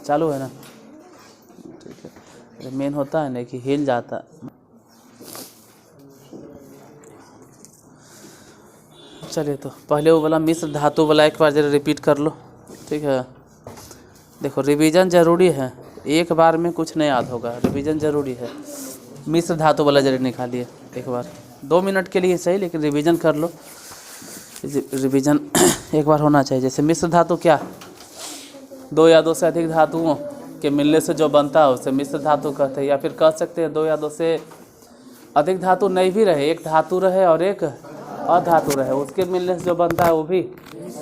चालू है ना, ठीक है। मेन होता है ना कि हिल जाता। चलिए तो पहले वो वाला मिश्र धातु वाला एक बार जरा रिपीट कर लो, ठीक है। देखो रिवीजन ज़रूरी है, एक बार में कुछ नहीं याद होगा, रिवीजन ज़रूरी है। मिश्र धातु वाला जरा निकालिए एक बार, 2 मिनट के लिए सही, लेकिन रिवीजन कर लो। रिवीजन एक बार होना चाहिए। जैसे मिश्र धातु क्या, 2 या 2 से अधिक धातुओं के मिलने से जो बनता है उसे मिश्र धातु कहते हैं। या फिर कह सकते हैं 2 या 2 से अधिक धातु नहीं भी रहे, एक धातु रहे और एक अधातु रहे, उसके मिलने से जो बनता है वो भी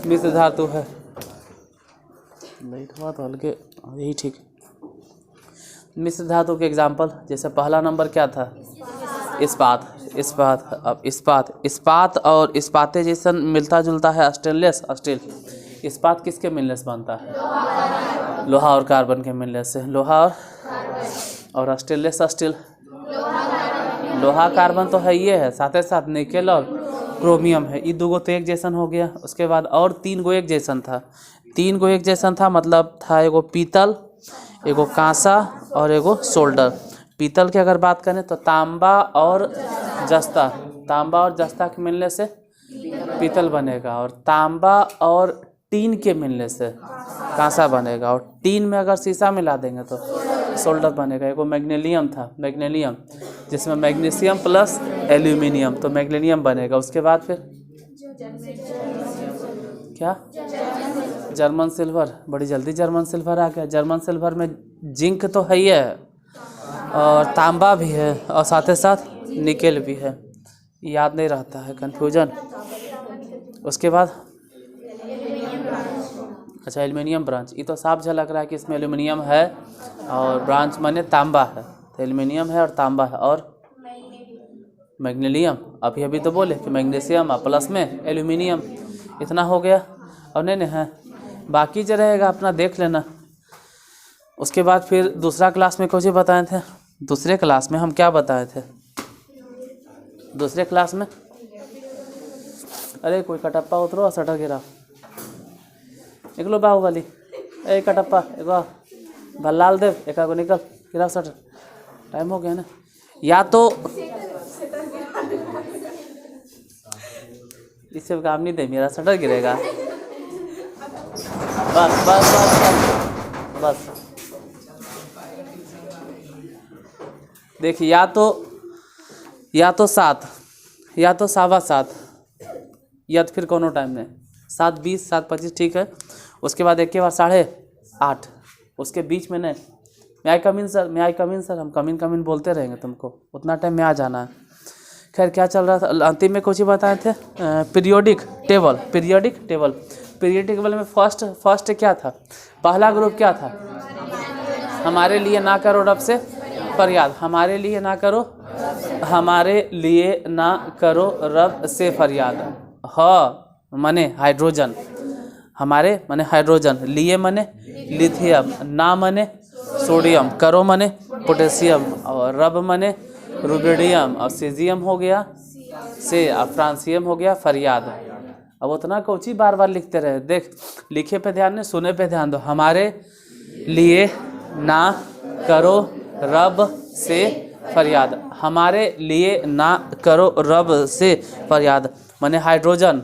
मिश्र धातु है। लाइट हुआ तो हल्के, यही ठीक है। मिश्र धातु के एग्जाम्पल, जैसे पहला नंबर क्या था, इस्पात। अब इस्पात और इस्पाते जैसा मिलता जुलता है स्टेनलेस स्टील। इस्पात किसके मिलने से बनता है, लोहा और कार्बन के मिलने से। लोहा और स्टेनलेस स्टील, लोहा कार्बन तो है ये है, साथ ही साथ निकेल और क्रोमियम है। ये 2 गो तो एक जैसन हो गया। उसके बाद और 3 गो एक जैसन था। 3 गो एक जैसन था मतलब था एगो पीतल, एगो कांसा और एगो सोल्डर। पीतल की अगर बात करें तो तांबा और जस्ता, तांबा और जस्ता के मिलने से पीतल बनेगा, और तांबा और टीन के मिलने से कांसा बनेगा, और टीन में अगर शीशा मिला देंगे तो सोल्डर बनेगा। एगो मैग्नीशियम था, मैग्नीशियम जिसमें मैग्नीशियम प्लस एल्यूमिनियम, तो मैग्नीशियम बनेगा। उसके बाद फिर क्या, जर्मन सिल्वर। बड़ी जल्दी जर्मन सिल्वर आ गया। जर्मन सिल्वर में जिंक तो है ही है, और तांबा भी है, और साथ ही साथ निकेल भी है। याद नहीं रहता है, कन्फ्यूजन। उसके बाद अच्छा एल्युमिनियम ब्रांच, ये तो साफ झलक रहा है कि इसमें एल्युमिनियम है, और ब्रांच माने तांबा है, तो एल्युमिनियम है और तांबा है। और मैग्नीशियम, अभी तो बोले कि मैग्नीशियम प्लस में एल्युमिनियम, इतना हो गया। और नहीं है, बाकी जो रहेगा अपना देख लेना। उसके बाद फिर दूसरा क्लास में कुछ बताए थे। दूसरे क्लास में हम क्या बताए थे, दूसरे क्लास में, अरे कोई कटप्पा उतरो, सटर गिरा, निकलो बाहुबली, ए कटप्पा एगो भल्लाल देव, एक को निकल गिरा सटर, टाइम हो गया ना। या तो इससे काम नहीं दे, मेरा सटर गिरेगा। बस बस बस बस, देखिए या तो 7 या तो 7.25, या तो फिर कोनो टाइम में 7:20 7:25, ठीक है। उसके बाद एक के बाद 8:30, उसके बीच में नहीं। मैं आई कम इन सर, मैं आई कम इन सर, हम कम इन बोलते रहेंगे तुमको, उतना टाइम में आ जाना है। खैर क्या चल रहा था, अंतिम में कुछ ही बताए थे, पीरियोडिक टेबल में फर्स्ट क्या था, पहला ग्रुप क्या था, हमारे लिए ना करो रब से फरियाद, हमारे लिए ना करो रब से फरियाद। मने हाइड्रोजन, हमारे मने हाइड्रोजन, लिए मने लिथियम, ना मने सोडियम, करो मने पोटेशियम, और रब मने रुबिडियम, और सीजियम हो गया से, और फ्रांसियम हो गया फरियाद। अब उतना कोची बार बार लिखते रहे, देख लिखे पे ध्यान नहीं, सुने पे ध्यान दो। हमारे लिए ना करो रब से फरियाद, हमारे लिए ना करो रब से फरियाद माने हाइड्रोजन।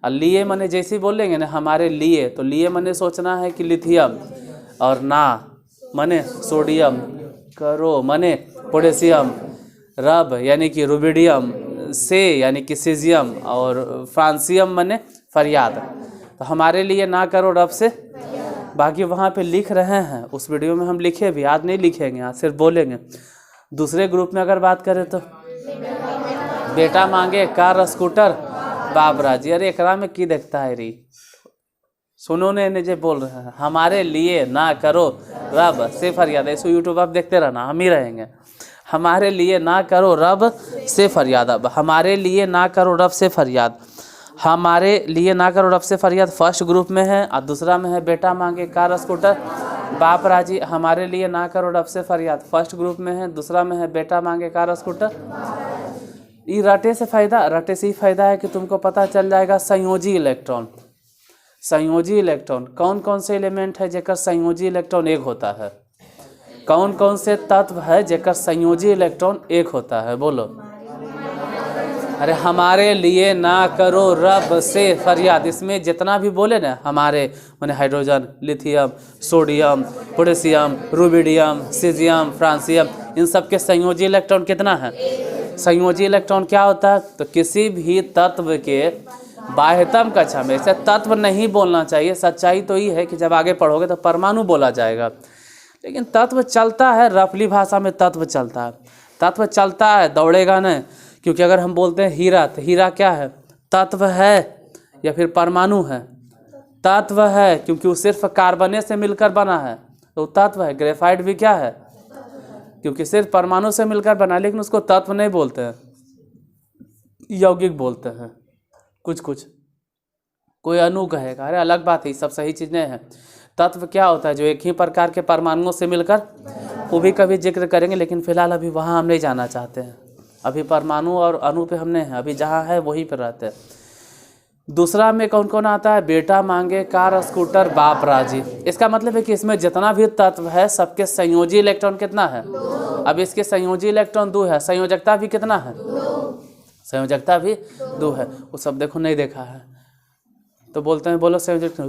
और लिए माने जैसे ही बोलेंगे ना हमारे लिए, तो लिए माने सोचना है कि लिथियम, और ना माने सोडियम, करो माने पोटेशियम, रब यानी कि रुबिडियम, से यानी कि सीजियम, और फ्रांसियम माने फरियाद। तो हमारे लिए ना करो रब से, बाकी वहाँ पे लिख रहे हैं, उस वीडियो में हम लिखे भी, आज नहीं लिखेंगे, आज सिर्फ बोलेंगे। दूसरे ग्रुप में अगर बात करें तो बेटा मांगे कार स्कूटर बाप राजी, अरे एकरा में की देखता है री, सुनो ने जे बोल रहे हैं, हमारे लिए ना करो रब से फरियाद। ऐसे यूट्यूब आप देखते रहना, हम ही रहेंगे। हमारे लिए ना करो रब से फरियाद, अब हमारे लिए ना करो रब से फरियाद, हमारे लिए ना करो रब से फरियाद फर्स्ट ग्रुप में है, और दूसरा में है बेटा मांगे कार स्कूटर बाप राजी। हमारे लिए ना करो रब से फरियाद फर्स्ट ग्रुप में है, दूसरा में है बेटा मांगे कार स्कूटर। ये रटे से ही फायदा है कि तुमको पता चल जाएगा संयोजी इलेक्ट्रॉन। संयोजी इलेक्ट्रॉन कौन कौन से एलिमेंट है जेकर संयोजी इलेक्ट्रॉन एक होता है? कौन कौन से तत्व है जेकर संयोजी इलेक्ट्रॉन एक होता है? बोलो। अरे हमारे लिए ना करो रब से फरियाद, इसमें जितना भी बोले ना हमारे माने hydrogen, lithium, sodium, potassium, rubidium, caesium, francium, इन सब के संयोजी इलेक्ट्रॉन कितना है? संयोजी इलेक्ट्रॉन क्या होता है? तो किसी भी तत्व के बाह्यतम कक्षा में, इसे तत्व नहीं बोलना चाहिए, सच्चाई तो ये है कि जब आगे पढ़ोगे तो परमाणु बोला जाएगा, लेकिन तत्व चलता है, रफली भाषा में तत्व चलता है। तत्व चलता है, दौड़ेगा नहीं, क्योंकि अगर हम बोलते हैं हीरा, तो हीरा क्या है? तत्व है या फिर परमाणु है? तत्व है, क्योंकि वो सिर्फ कार्बने से मिलकर बना है, तो तत्व है। ग्रेफाइट भी क्या है? क्योंकि सिर्फ परमाणु से मिलकर बना, लेकिन उसको तत्व नहीं बोलते हैं, यौगिक बोलते हैं। कुछ कुछ कोई अणु कहेगा, अरे अलग बात है, सब सही चीज़ें हैं। तत्व क्या होता है? जो एक ही प्रकार के परमाणुओं से मिलकर, वो भी कभी जिक्र करेंगे, लेकिन फिलहाल अभी वहाँ हम नहीं जाना चाहते हैं। अभी परमाणु और अणु पे हमने हैं, अभी जहाँ है वहीं पर रहते हैं। दूसरा में कौन कौन आता है? बेटा मांगे कार स्कूटर बाप राजी। इसका मतलब है कि इसमें जितना भी तत्व है सबके संयोजी इलेक्ट्रॉन कितना है? अब इसके संयोजी इलेक्ट्रॉन 2 है, संयोजकता भी कितना है? संयोजकता भी 2 है। वो सब देखो नहीं देखा है तो बोलते हैं बोलो संयोजकता,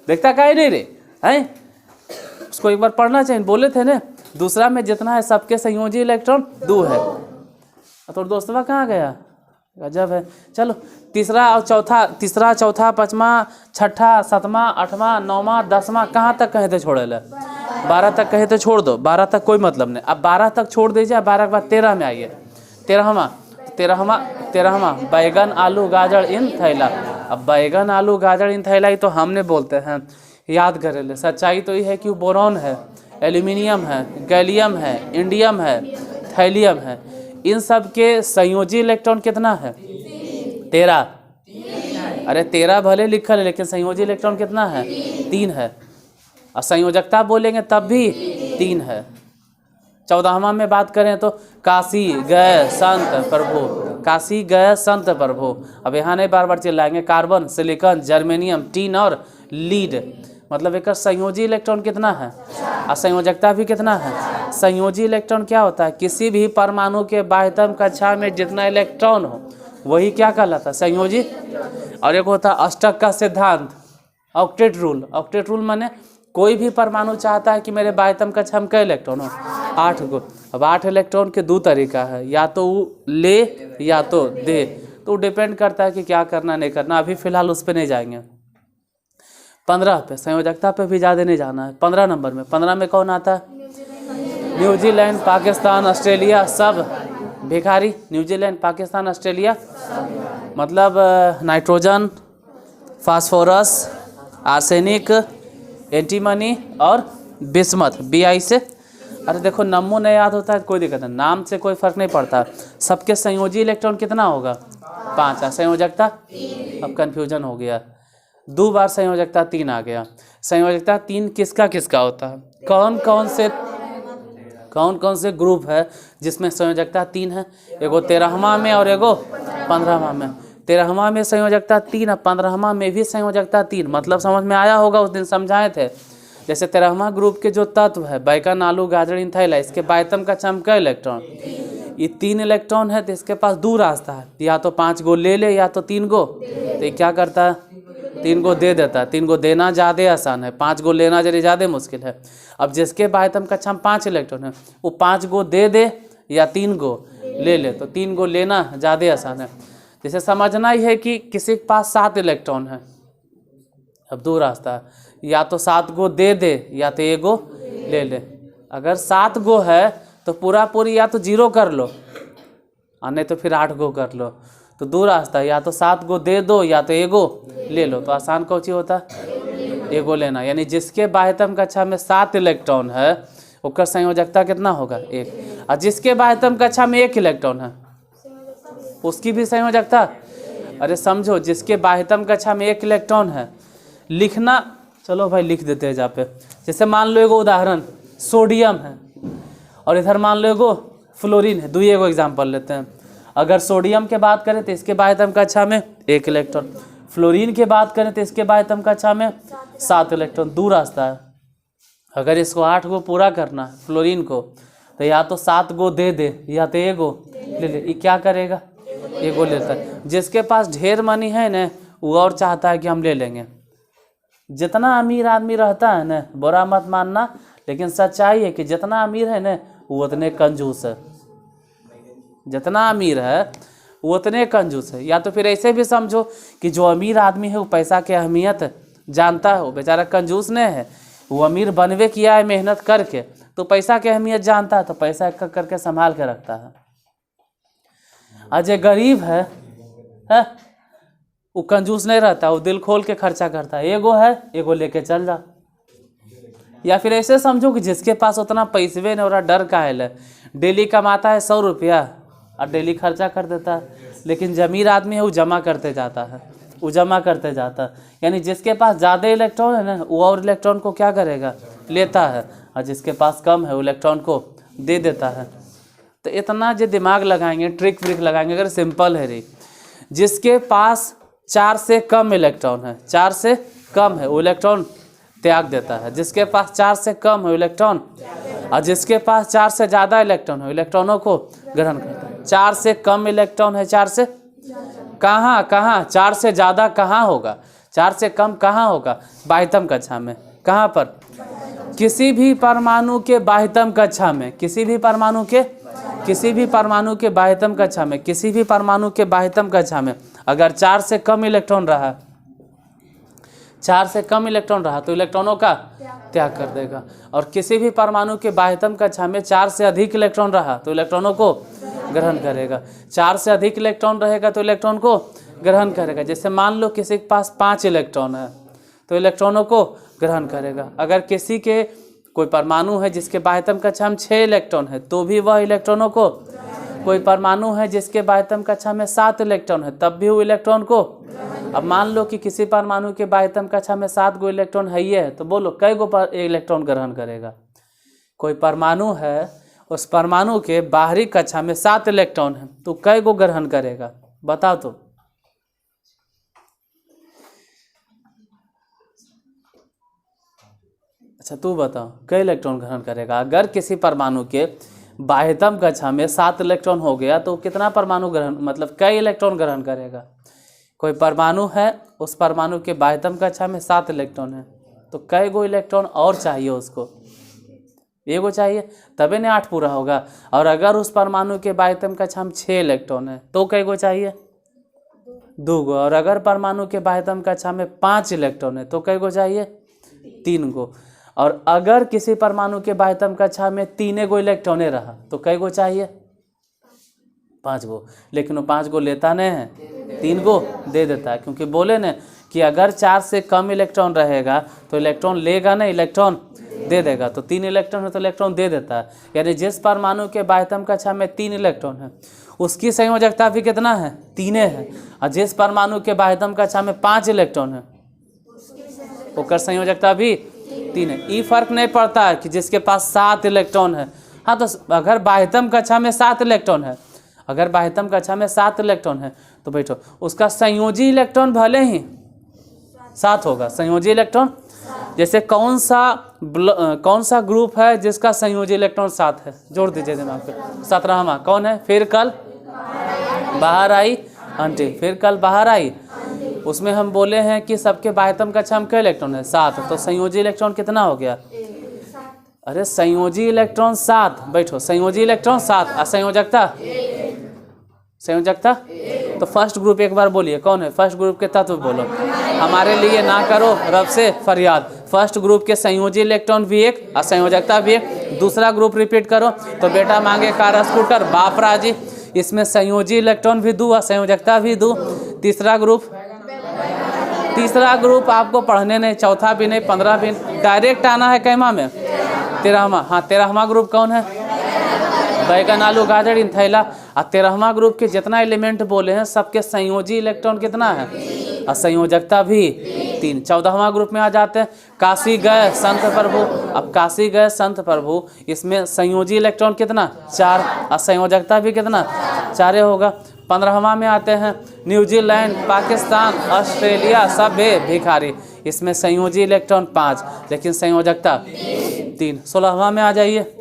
देखता काहे नहीं रे हैं? उसको एक बार पढ़ना चाहिए, बोले थे ना। दूसरा में जितना है सबके संयोजी इलेक्ट्रॉन 2 है। तो दोस्तवा कहाँ गया? गजब है। चलो तीसरा और चौथा, तीसरा चौथा पाँचवा छठा सातवां आठवां नौवां 10वां कहाँ तक कहे थे छोड़े ले? 12 तक कहे तो छोड़ दो, 12 तक कोई मतलब नहीं। अब 12 तक छोड़ दीजिए, 12 के बाद 13 में आइए। 13वां बैगन आलू गाजर इन थैला। अब बैगन आलू गाजर इन थैला ही तो हमने बोलते हैं, याद करे ले। सच्चाई तो ये है कि वो बोरॉन है, एल्यूमिनियम है, गैलियम है, इंडियम है, थैलियम है। इन सब के संयोजी इलेक्ट्रॉन कितना है? 13। अरे 13 भले लिखल है, लेकिन संयोजी इलेक्ट्रॉन कितना है? 3 है। और संयोजकता बोलेंगे तब भी 3 है। 14वां में बात करें तो काशी गए संत प्रभु, काशी गए संत प्रभु। अब यहाँ नहीं बार बार चिल्लाएंगे। कार्बन, सिलिकॉन, जर्मेनियम, टीन और लीड, मतलब एक संयोजी इलेक्ट्रॉन कितना है? और संयोजकता भी कितना है? संयोजी इलेक्ट्रॉन क्या होता है? किसी भी परमाणु के बाह्यतम कक्षा में जितना इलेक्ट्रॉन हो वही क्या कहलाता है? संयोजी। और एक होता है अष्टक का सिद्धांत, ऑक्टेट रूल। ऑक्टेट रूल माने कोई भी परमाणु चाहता है कि मेरे बाह्यतम कक्षा में कई इलेक्ट्रॉन हो? 8 गो। अब 8 इलेक्ट्रॉन के 2 तरीका है, या तो वो ले या तो दे, तो डिपेंड करता है कि क्या करना नहीं करना। अभी फिलहाल उस पर नहीं जाएंगे। 15 पे, संयोजकता पे भी ज़्यादा नहीं जाना है। 15 नंबर में, 15 में कौन आता है? न्यूजीलैंड, पाकिस्तान, ऑस्ट्रेलिया, सब भिखारी। न्यूजीलैंड, पाकिस्तान, ऑस्ट्रेलिया मतलब नाइट्रोजन, फास्फोरस, आर्सेनिक, एंटीमनी और बिस्मथ, BI से। अरे देखो नमो नहीं याद होता है कोई दिक्कत नहीं, नाम से कोई फर्क नहीं पड़ता। सबके संयोजी इलेक्ट्रॉन कितना होगा? 5 है। संयोजकता, अब कन्फ्यूजन हो गया, 2 बार संयोजकता 3 आ गया। संयोजकता 3 किसका किसका होता है? कौन कौन से ग्रुप है जिसमें संयोजकता 3 है? एगो 13वां में और एगो 15वां में। 13वां में संयोजकता 3 और 15वां में भी संयोजकता 3। मतलब समझ में आया होगा, उस दिन समझाए थे। जैसे 13वां ग्रुप के जो तत्व है बैगन आलू गाजर इन थैला, इसके बाह्यतम कक्षा में कई इलेक्ट्रॉन? ये 3 इलेक्ट्रॉन है, तो इसके पास 2 रास्ता है, या तो 5 गो ले ले या तो 3 गो। तो ये क्या करता है? 3 गो दे देता है। 3 गो देना ज़्यादा आसान है, 5 गो लेना जरा ज़्यादा मुश्किल है। अब जिसके बाह्यतम कक्षा में 5 इलेक्ट्रॉन है, वो 5 गो दे दे या 3 गो ले ले, तो 3 गो लेना ज़्यादा आसान है। जैसे समझना ही है कि किसी के पास 7 इलेक्ट्रॉन है। अब 2 रास्ता है, या तो 7 गो दे दे या तो 1 गो ले ले। अगर 7 गो है तो पूरी या तो 0 कर लो और नहीं तो फिर 8 गो कर लो। तो 2 रास्ता है, या तो 7 गो दे दो या तो 1 गो ले लो। तो आसान कौन सी होता है? 1 गो लेना। यानी जिसके बाह्यतम कक्षा में 7 इलेक्ट्रॉन है उसका संयोजकता कितना होगा? 1। और जिसके बाह्यतम कक्षा में 1 इलेक्ट्रॉन है उसकी भी संयोजकता। अरे समझो, जिसके बाह्यतम कक्षा में 1 इलेक्ट्रॉन है, लिखना, चलो भाई लिख देते हैं जहाँ पे। जैसे मान लो एगो उदाहरण सोडियम है और इधर मान लो एगो फ्लोरीन है, 2 एगो एग्जाम्पल लेते हैं। अगर सोडियम के बात करें तो इसके बाह्यतम कक्षा में 1 इलेक्ट्रॉन, फ्लोरीन के बात करें तो इसके बाह्यतम कक्षा में 7 इलेक्ट्रॉन। दो रास्ता है, अगर इसको 8 गो पूरा करना है फ्लोरीन को, तो या तो 7 गो दे दे या तो 1 गो ले ले। ये क्या करेगा, 1 गो लेता है। जिसके पास ढेर मनी है ना, वो और चाहता है कि हम ले लेंगे। जितना अमीर आदमी रहता है ना, बुरा मत मानना, लेकिन सच्चाई है कि जितना अमीर है ना वो उतने कंजूस है। जितना अमीर है वो उतने कंजूस है। या तो फिर ऐसे भी समझो कि जो अमीर आदमी है वो पैसा की अहमियत जानता है, वो बेचारा कंजूस नहीं है, वो अमीर बनवे किया है मेहनत करके, तो पैसा की अहमियत जानता है, तो पैसा करके संभाल के रखता है। और जो गरीब है वो कंजूस नहीं रहता, वो दिल खोल के खर्चा करता है। 1 गो है, 1 गो लेके चल जा। या फिर ऐसे समझो कि जिसके पास उतना पैसे नहीं हो रहा, डर का है, डेली कमाता है 100 रुपया और डेली खर्चा कर देता है। लेकिन जो अमीर आदमी है वो जमा करते जाता है, वो जमा करते जाता है। यानी जिसके पास ज़्यादा इलेक्ट्रॉन है ना, वो और इलेक्ट्रॉन को क्या करेगा, लेता है, और जिसके पास कम है वो इलेक्ट्रॉन को दे देता है। तो इतना जो दिमाग लगाएंगे, ट्रिक व्रिक लगाएंगे, अगर सिंपल है रे, जिसके पास 4 से कम इलेक्ट्रॉन है, 4 से कम है, वो इलेक्ट्रॉन त्याग देता है। जिसके पास 4 से कम है इलेक्ट्रॉन, और जिसके पास 4 से ज़्यादा इलेक्ट्रॉन है, इलेक्ट्रॉनों को ग्रहण करता है। 4 से कम इलेक्ट्रॉन है, 4 से कहाँ 4 से ज़्यादा कहाँ होगा, 4 से कम कहाँ होगा, बाह्यतम कक्षा में। कहाँ पर, किसी भी परमाणु के बाह्यतम कक्षा में, किसी भी परमाणु के बाह्यतम कक्षा में, किसी भी परमाणु के बाह्यतम कक्षा में अगर 4 से कम इलेक्ट्रॉन रहा, 4 से कम इलेक्ट्रॉन रहा तो इलेक्ट्रॉनों का त्याग कर देगा। और किसी भी परमाणु के बाह्यतम कक्षा में 4 से अधिक इलेक्ट्रॉन रहा तो इलेक्ट्रॉनों को ग्रहण करेगा। 4 से अधिक इलेक्ट्रॉन रहेगा तो इलेक्ट्रॉन को ग्रहण करेगा। जैसे मान लो किसी के पास 5 इलेक्ट्रॉन है तो इलेक्ट्रॉनों को ग्रहण करेगा। अगर किसी के कोई परमाणु है जिसके बाह्यतम कक्षा में 6 इलेक्ट्रॉन है तो भी वह इलेक्ट्रॉनों को, कोई परमाणु है जिसके बाह्यतम कक्षा में 7 इलेक्ट्रॉन है तब भी वो इलेक्ट्रॉन को। अब मान लो कि किसी परमाणु के बाह्यतम कक्षा में 7 गो इलेक्ट्रॉन है ही है, तो बोलो कई गो इलेक्ट्रॉन ग्रहण करेगा। कोई परमाणु है, उस परमाणु के बाहरी कक्षा में 7 इलेक्ट्रॉन है तो कई गो ग्रहण करेगा, बताओ तो। अच्छा तू बताओ कई इलेक्ट्रॉन ग्रहण करेगा। अगर किसी परमाणु के बाह्यतम कक्षा में 7 इलेक्ट्रॉन हो गया तो कितना परमाणु ग्रहण, मतलब कई इलेक्ट्रॉन ग्रहण करेगा। कोई परमाणु है, उस परमाणु के बाह्यतम कक्षा में 7 इलेक्ट्रॉन है तो कई गो इलेक्ट्रॉन और चाहिए उसको, 1 गो चाहिए तभी ना 8 पूरा होगा। और अगर उस परमाणु के बाह्यतम कक्षा में 6 इलेक्ट्रॉन है तो कई गो चाहिए, 2 गो। और अगर परमाणु के बाह्यतम कक्षा में 5 इलेक्ट्रॉन है तो कई गो चाहिए, 3 गो। और अगर किसी परमाणु के बाह्यतम कक्षा में 3 गो इलेक्ट्रॉने रहा तो कई गो चाहिए, 5 गो। लेकिन वो 5 गो लेता नहीं है, 3 गो दे देता है, क्योंकि बोले न कि अगर 4 से कम इलेक्ट्रॉन रहेगा तो इलेक्ट्रॉन लेगा नहीं, इलेक्ट्रॉन दे देगा। तो 3 इलेक्ट्रॉन है तो इलेक्ट्रॉन दे देता है। यानी जिस परमाणु के बाह्यतम कक्षा में 3 इलेक्ट्रॉन है उसकी संयोजकता भी कितना है, 3 है। और जिस परमाणु के बाह्यतम कक्षा में 5 इलेक्ट्रॉन है उसका संयोजकता भी 3 है। ये फर्क नहीं पड़ता है कि जिसके पास 7 इलेक्ट्रॉन है। हाँ तो अगर बाह्यतम कक्षा में 7 इलेक्ट्रॉन है, अगर बाह्यतम कक्षा में 7 इलेक्ट्रॉन है तो बैठो उसका संयोजी इलेक्ट्रॉन भले ही 7 होगा। संयोजी इलेक्ट्रॉन जैसे कौन सा ग्रुप है जिसका संयोजी इलेक्ट्रॉन 7 है, जोड़ दीजिए दिमाग पे। 17वां कौन है, फिर कल बाहर आई आंटी, फिर कल बाहर आई। उसमें हम बोले हैं कि सबके बाह्यतम कक्षा में कई इलेक्ट्रॉन है, 7। तो संयोजी इलेक्ट्रॉन कितना हो गया, अरे संयोजी इलेक्ट्रॉन 7, बैठो संयोजी इलेक्ट्रॉन 7 और संयोजकता तो फर्स्ट ग्रुप एक बार बोलिए कौन है, फर्स्ट ग्रुप के तत्व बोलो। हमारे लिए ना करो रब से फरियाद। फर्स्ट ग्रुप के संयोजी इलेक्ट्रॉन भी 1 और संयोजकता भी 1। दूसरा ग्रुप रिपीट करो तो बेटा मांगे कार स्कूटर, बाप राजी। इसमें संयोजी इलेक्ट्रॉन भी 2 और संयोजकता भी 2। तीसरा ग्रुप आपको पढ़ने नहीं, चौथा भी नहीं, 15 भी नहीं, डायरेक्ट आना है कैमा में 13वां। हाँ 13वां ग्रुप कौन है, बैगन आलू गाजर इन थैला। और 13वां ग्रुप के जितना एलिमेंट बोले हैं सबके संयोजी इलेक्ट्रॉन कितना है और संयोजकता भी 3। 14वां ग्रुप में आ जाते हैं काशी गए संत प्रभु। अब काशी गए संत प्रभु, इसमें संयोजी इलेक्ट्रॉन कितना 4 और संयोजकता भी कितना 4 होगा। 15वां में आते हैं न्यूजीलैंड, पाकिस्तान, ऑस्ट्रेलिया सब भिखारी। इसमें संयोजी इलेक्ट्रॉन 5 लेकिन संयोजकता 3। 16वां में आ जाइए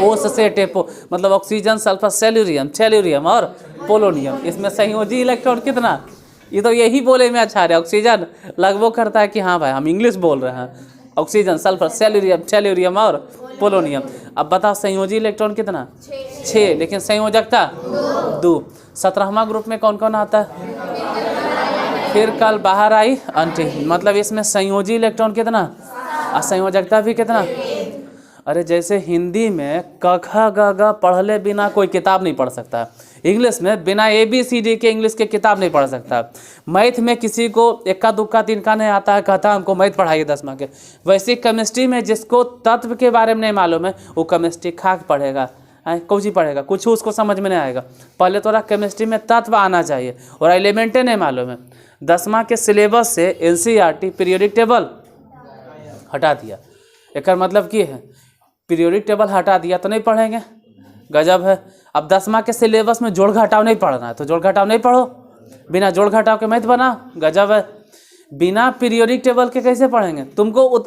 ओस से टेपो मतलब ऑक्सीजन, सल्फर, सेल्यूरियम और पोलोनियम। इसमें संयोजी इलेक्ट्रॉन कितना? ये तो यही बोले में अच्छा है। ऑक्सीजन लगभग करता है कि हाँ भाई हम इंग्लिश बोल रहे हैं। ऑक्सीजन, सल्फर, सेल्यूरियम और पोलोनियम। अब बताओ संयोजी इलेक्ट्रॉन कितना? 6 लेकिन संयोजकता 2। 17वां ग्रुप में कौन कौन आता है? फिर कल बाहर आई अंटी मतलब इसमें संयोजी इलेक्ट्रॉन कितना और संयोजकता भी कितना? अरे जैसे हिंदी में क ख ग घ पढ़ले बिना कोई किताब नहीं पढ़ सकता, इंग्लिश में बिना ABCD के इंग्लिश के किताब नहीं पढ़ सकता। मैथ में किसी को इक्का दुक्का तिनका नहीं आता है, कहता है हमको मैथ पढ़ाइए 10वां के। वैसे केमिस्ट्री में जिसको तत्व के बारे में नहीं मालूम है वो केमिस्ट्री खाक पढ़ेगा, कौन सी पढ़ेगा, कुछ उसको समझ में नहीं आएगा। पहले थोड़ा केमिस्ट्री में तत्व आना चाहिए और एलिमेंटे नहीं मालूम है। 10वां के सिलेबस से NCERT पीरियोडिक टेबल हटा दिया। एक मतलब की है पीरियोडिक टेबल हटा दिया तो नहीं पढ़ेंगे, गजब है। अब 10वां के सिलेबस में जोड़ घटाव नहीं पढ़ना है तो जोड़ घटाव नहीं पढ़ो, बिना जोड़ घटाव के मैथ बना, गजब है। बिना पीरियोडिक टेबल के कैसे पढ़ेंगे? तुमको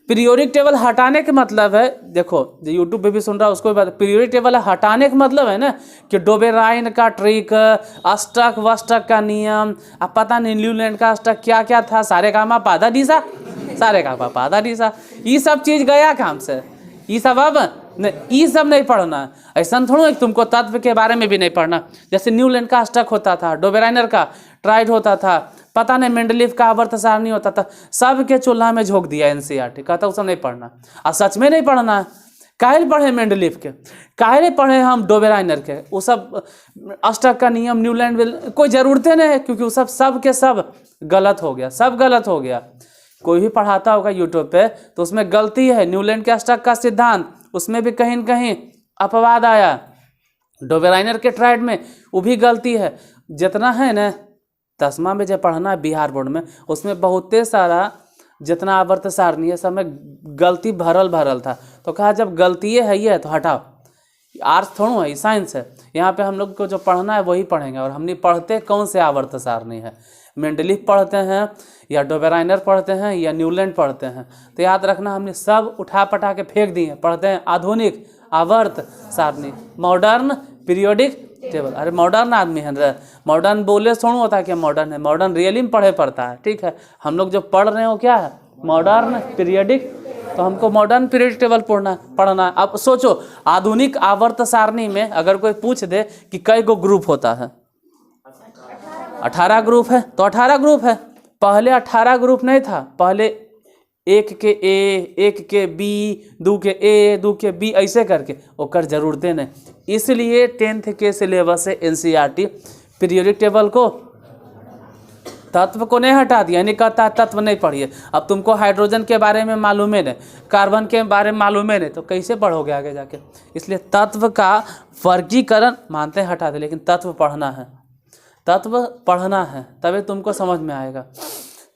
पीरियोडिक टेबल हटाने के मतलब है, देखो जो यूट्यूब पे भी सुन रहा है उसको भी बात, पीरियोडिक टेबल हटाने का मतलब है ना कि डोबेराइन का ट्रिक, अष्टक वष्टक का नियम, अब पता नहीं न्यूलैंड का अष्टक क्या क्या था, सारे गामा पादा डीसा, सारे गामा पादा डीसा, ये सब चीज़ गया काम से। ये सब अब ये सब नहीं पढ़ना। ऐसा थोड़ा है तुमको तत्व के बारे में भी नहीं पढ़ना। जैसे न्यूलैंड का अष्टक होता था, डोबेराइनर का ट्राइड होता था, पता नहीं मेंडलीफ का आवर्त सारणी होता था, सब के चूल्हा में झोंक दिया NCERT, कहता वो सब नहीं पढ़ना। और सच में नहीं पढ़ना है। काहे पढ़े मेंडलीफ के, काहे पढ़े हम डोबेराइनर के, वो सब अष्टक का नियम न्यूलैंड कोई ज़रूरतें नहीं है, क्योंकि वो सब के सब गलत हो गया, सब गलत हो गया। कोई भी पढ़ाता होगा यूट्यूब पे तो उसमें गलती है। न्यूलैंड के अष्टक का सिद्धांत उसमें भी कहीं न कहीं अपवाद आया, डोबेराइनर के ट्राइड में वो भी गलती है। जितना है ना 10वां में जो पढ़ना है बिहार बोर्ड में, उसमें बहुते सारा जितना आवर्त सारणी है सब में गलती भरल था। तो कहा जब गलती है ये तो हटाओ, आर्ट्स थोड़ा है, साइंस है। यहाँ पे हम लोग को जो पढ़ना है वही पढ़ेंगे। और हमने पढ़ते कौन से आवर्त सारणी है, मेंडलीफ पढ़ते हैं या डोबेराइनर पढ़ते हैं या न्यूलैंड पढ़ते हैं। तो याद रखना हमने सब उठा पटा के फेंक दिए, पढ़ते हैं आधुनिक आवर्त सारणी, मॉडर्न पीरियोडिक टेबल। अरे मॉडर्न आदमी है, मॉडर्न बोले थोड़ा होता है कि मॉडर्न है, मॉडर्न रियली में पढ़े पड़ता है, ठीक है। हम लोग जो पढ़ रहे हो क्या है, मॉडर्न पीरियोडिक, तो हमको मॉडर्न पीरियोडिक टेबल पढ़ना है। अब सोचो आधुनिक आवर्त सारणी में अगर कोई पूछ दे कि कई गो ग्रुप होता है, 18 ग्रुप है, तो 18 ग्रुप है। पहले 18 ग्रुप नहीं था, पहले 1 के A, 1 के B, 2 के A, 2 के B ऐसे करके, ओकर जरूरतें नहीं। इसलिए 10th के सिलेबस से NCERT पीरियोडिक टेबल को, तत्व को नहीं हटा दिया, यानी कहता तत्व नहीं पढ़िए। अब तुमको हाइड्रोजन के बारे में मालूम है नहीं, कार्बन के बारे में मालूम है नहीं, तो कैसे पढ़ोगे आगे जाके। इसलिए तत्व का वर्गीकरण मानते हैं हटा दे, लेकिन तत्व पढ़ना है, तत्व पढ़ना है तभी तुमको समझ में आएगा।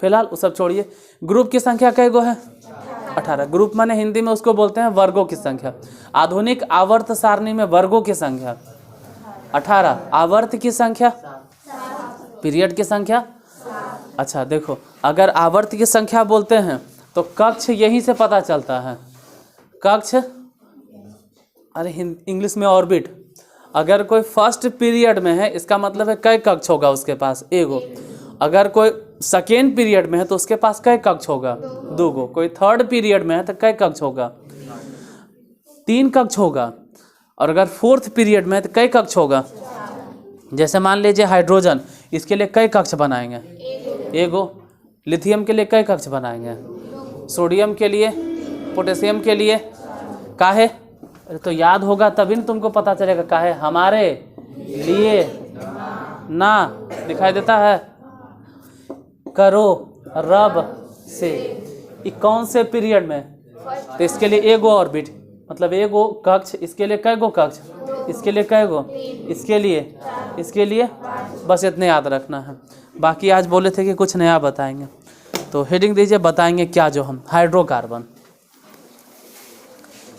फिलहाल वो सब छोड़िए। ग्रुप की संख्या कई गो है? 18। ग्रुप माने हिंदी में उसको बोलते हैं वर्गों की संख्या। आधुनिक आवर्त सारणी में वर्गों की संख्या 18, आवर्त की संख्या, पीरियड की संख्या। अच्छा देखो, अगर आवर्त की संख्या बोलते हैं तो कक्ष यहीं से पता चलता है। कक्ष, अरे इंग्लिश में ऑर्बिट। अगर कोई फर्स्ट पीरियड में है इसका मतलब है कई कक्ष होगा उसके पास, एगो। अगर कोई सेकेंड पीरियड में है तो उसके पास कई कक्ष होगा, 2 गो। कोई थर्ड पीरियड में है तो कई कक्ष होगा, 3 कक्ष होगा। और अगर फोर्थ पीरियड में है तो कई कक्ष होगा। जैसे मान लीजिए हाइड्रोजन, इसके लिए कई कक्ष बनाएंगे, एगो। लिथियम के लिए कई कक्ष बनाएंगे, सोडियम के लिए, पोटेशियम के लिए, काहे? तो याद होगा तभी न तुमको पता चलेगा काहे, हमारे लिए ना दिखाई देता है, करो रब से, ये कौन से पीरियड में? तो इसके लिए एगो ऑर्बिट, मतलब एगो कक्ष। इसके लिए कई गो कक्ष, इसके लिए कई गो, इसके लिए बस इतने याद रखना है। बाकी आज बोले थे कि कुछ नया बताएंगे, तो हेडिंग दीजिए, बताएंगे क्या जो हम। Hydrocarbon,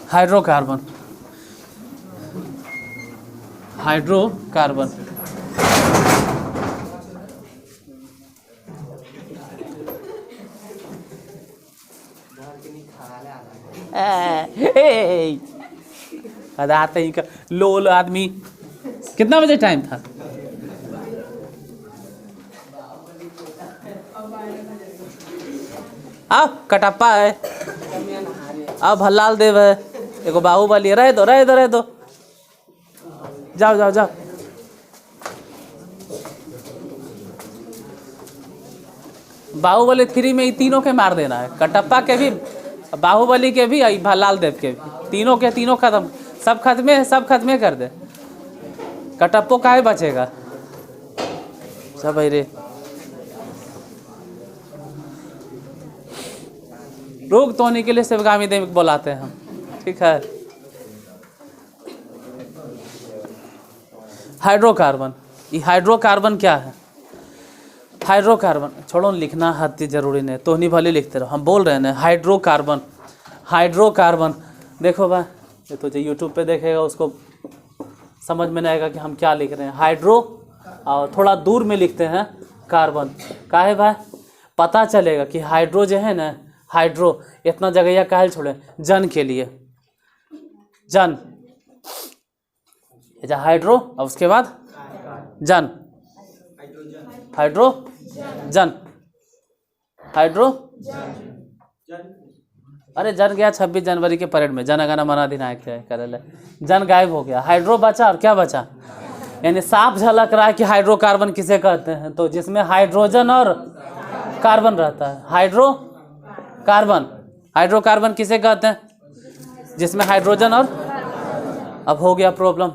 hydrocarbon hydrocarbon. आते ही का लोल आदमी। कितना बजे टाइम था? अब कटप्पा है, अब भल्लाल देव है, एगो बाहुबली। रह दो रह दो रह दो, जाओ जाओ जाओ। बाहुबली 3 में ये तीनों के मार देना है, कटप्पा के भी, बाहुबली के भी, भल्लाल देव के भी, तीनों के तीनों खत्म, सब खत्मे, सब खत्मे कर दे। कटप्पो काहे बचेगा सब भाई रे। रोग तो होने के लिए शिवगामी देव बुलाते हैं हम, ठीक है। हाइड्रोकार्बन, ये हाइड्रोकार्बन क्या है? हाइड्रोकार्बन छोड़ो, लिखना हद जरूरी नहीं, तो नहीं भले लिखते रहो, हम बोल रहे हैं ना हाइड्रोकार्बन। हाइड्रोकार्बन देखो भाई, ये तो जो यूट्यूब पे देखेगा उसको समझ में नहीं आएगा कि हम क्या लिख रहे हैं। हाइड्रो और थोड़ा दूर में लिखते हैं कार्बन, काहे भाई? पता चलेगा कि हाइड्रो जो है ना, हाइड्रो इतना जगह या काहे छोड़े, जन के लिए, जन, हाइड्रो और उसके बाद जन, हाइड्रो जन, हाइड्रो। अरे जन गया 26 जनवरी के परेड में, जन गण मन अधिनायक करे, जन गायब हो गया, हाइड्रो बचा और क्या बचा? यानी साफ झलक रहा है कि हाइड्रोकार्बन किसे कहते हैं, तो जिसमें हाइड्रोजन और कार्बन रहता है, हाइड्रो कार्बन। हाइड्रोकार्बन किसे कहते हैं? जिसमें हाइड्रोजन और, अब हो गया प्रॉब्लम,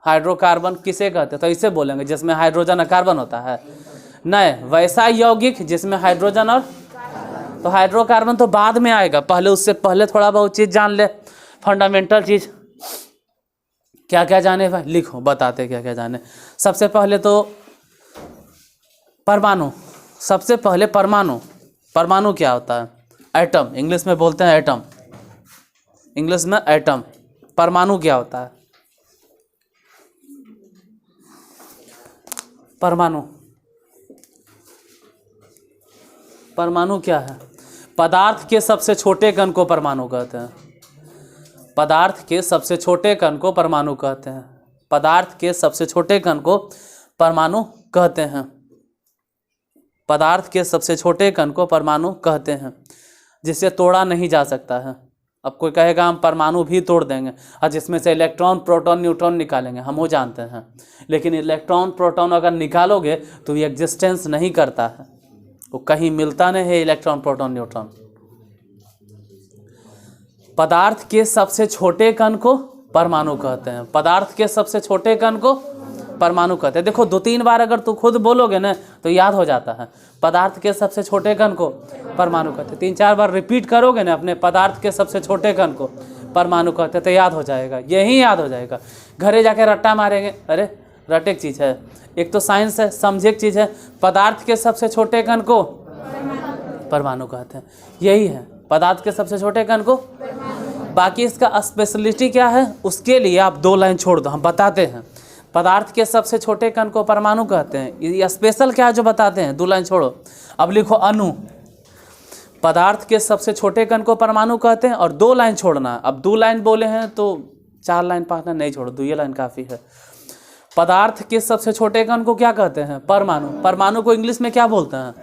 हाइड्रोकार्बन किसे कहते हैं? तो इसे बोलेंगे जिसमें हाइड्रोजन और कार्बन होता है, नहीं वैसा यौगिक जिसमें हाइड्रोजन और, तो हाइड्रोकार्बन तो बाद में आएगा, पहले उससे पहले थोड़ा बहुत चीज़ जान ले, फंडामेंटल चीज़। क्या क्या जाने भाई? लिखो, बताते क्या क्या जाने। सबसे पहले तो परमाणु, सबसे पहले परमाणु। परमाणु क्या होता है? एटम, इंग्लिश में बोलते हैं एटम, इंग्लिश में एटम। परमाणु क्या होता है? परमाणु, परमाणु क्या है? पदार्थ के सबसे छोटे कण को परमाणु कहते हैं। पदार्थ के सबसे छोटे कण को परमाणु कहते हैं। पदार्थ के सबसे छोटे कण को परमाणु कहते हैं। पदार्थ के सबसे छोटे कण को परमाणु कहते हैं, जिसे तोड़ा नहीं जा सकता है। अब कोई कहेगा हम परमाणु भी तोड़ देंगे और जिसमें से इलेक्ट्रॉन प्रोटॉन न्यूट्रॉन निकालेंगे, हम वो जानते हैं, लेकिन इलेक्ट्रॉन प्रोटॉन अगर निकालोगे तो ये एग्जिस्टेंस नहीं करता है, वो कहीं मिलता नहीं है इलेक्ट्रॉन प्रोटॉन न्यूट्रॉन। पदार्थ के सबसे छोटे कण को परमाणु कहते हैं। पदार्थ के सबसे छोटे कण को परमाणु कहते हैं। देखो 2-3 बार अगर तू खुद बोलोगे ना तो याद हो जाता है। पदार्थ के सबसे छोटे कण को परमाणु कहते हैं। 3-4 बार रिपीट करोगे ना अपने, पदार्थ के सबसे छोटे कण को परमाणु कहते हैं, तो याद हो जाएगा, यही याद हो जाएगा। घरे जाके रट्टा मारेंगे, अरे रटे एक चीज़ है, एक तो साइंस है, समझे एक चीज़ है, पदार्थ के सबसे छोटे कण को परमाणु कहते हैं, यही है पदार्थ के सबसे छोटे कण को। बाकी इसका स्पेशलिटी क्या है उसके लिए आप 2 लाइन छोड़ दो, हम बताते हैं। पदार्थ के सबसे छोटे कण को परमाणु कहते हैं, ये स्पेशल क्या है जो बताते हैं, 2 लाइन छोड़ो। अब लिखो अणु। पदार्थ के सबसे छोटे कण को परमाणु कहते हैं और 2 लाइन छोड़ना। अब 2 लाइन बोले हैं तो 4 लाइन 5 लाइन नहीं छोड़ो, 2 लाइन काफ़ी है। पदार्थ के सबसे छोटे कण को क्या कहते हैं? परमाणु। परमाणु को इंग्लिश में क्या बोलते हैं?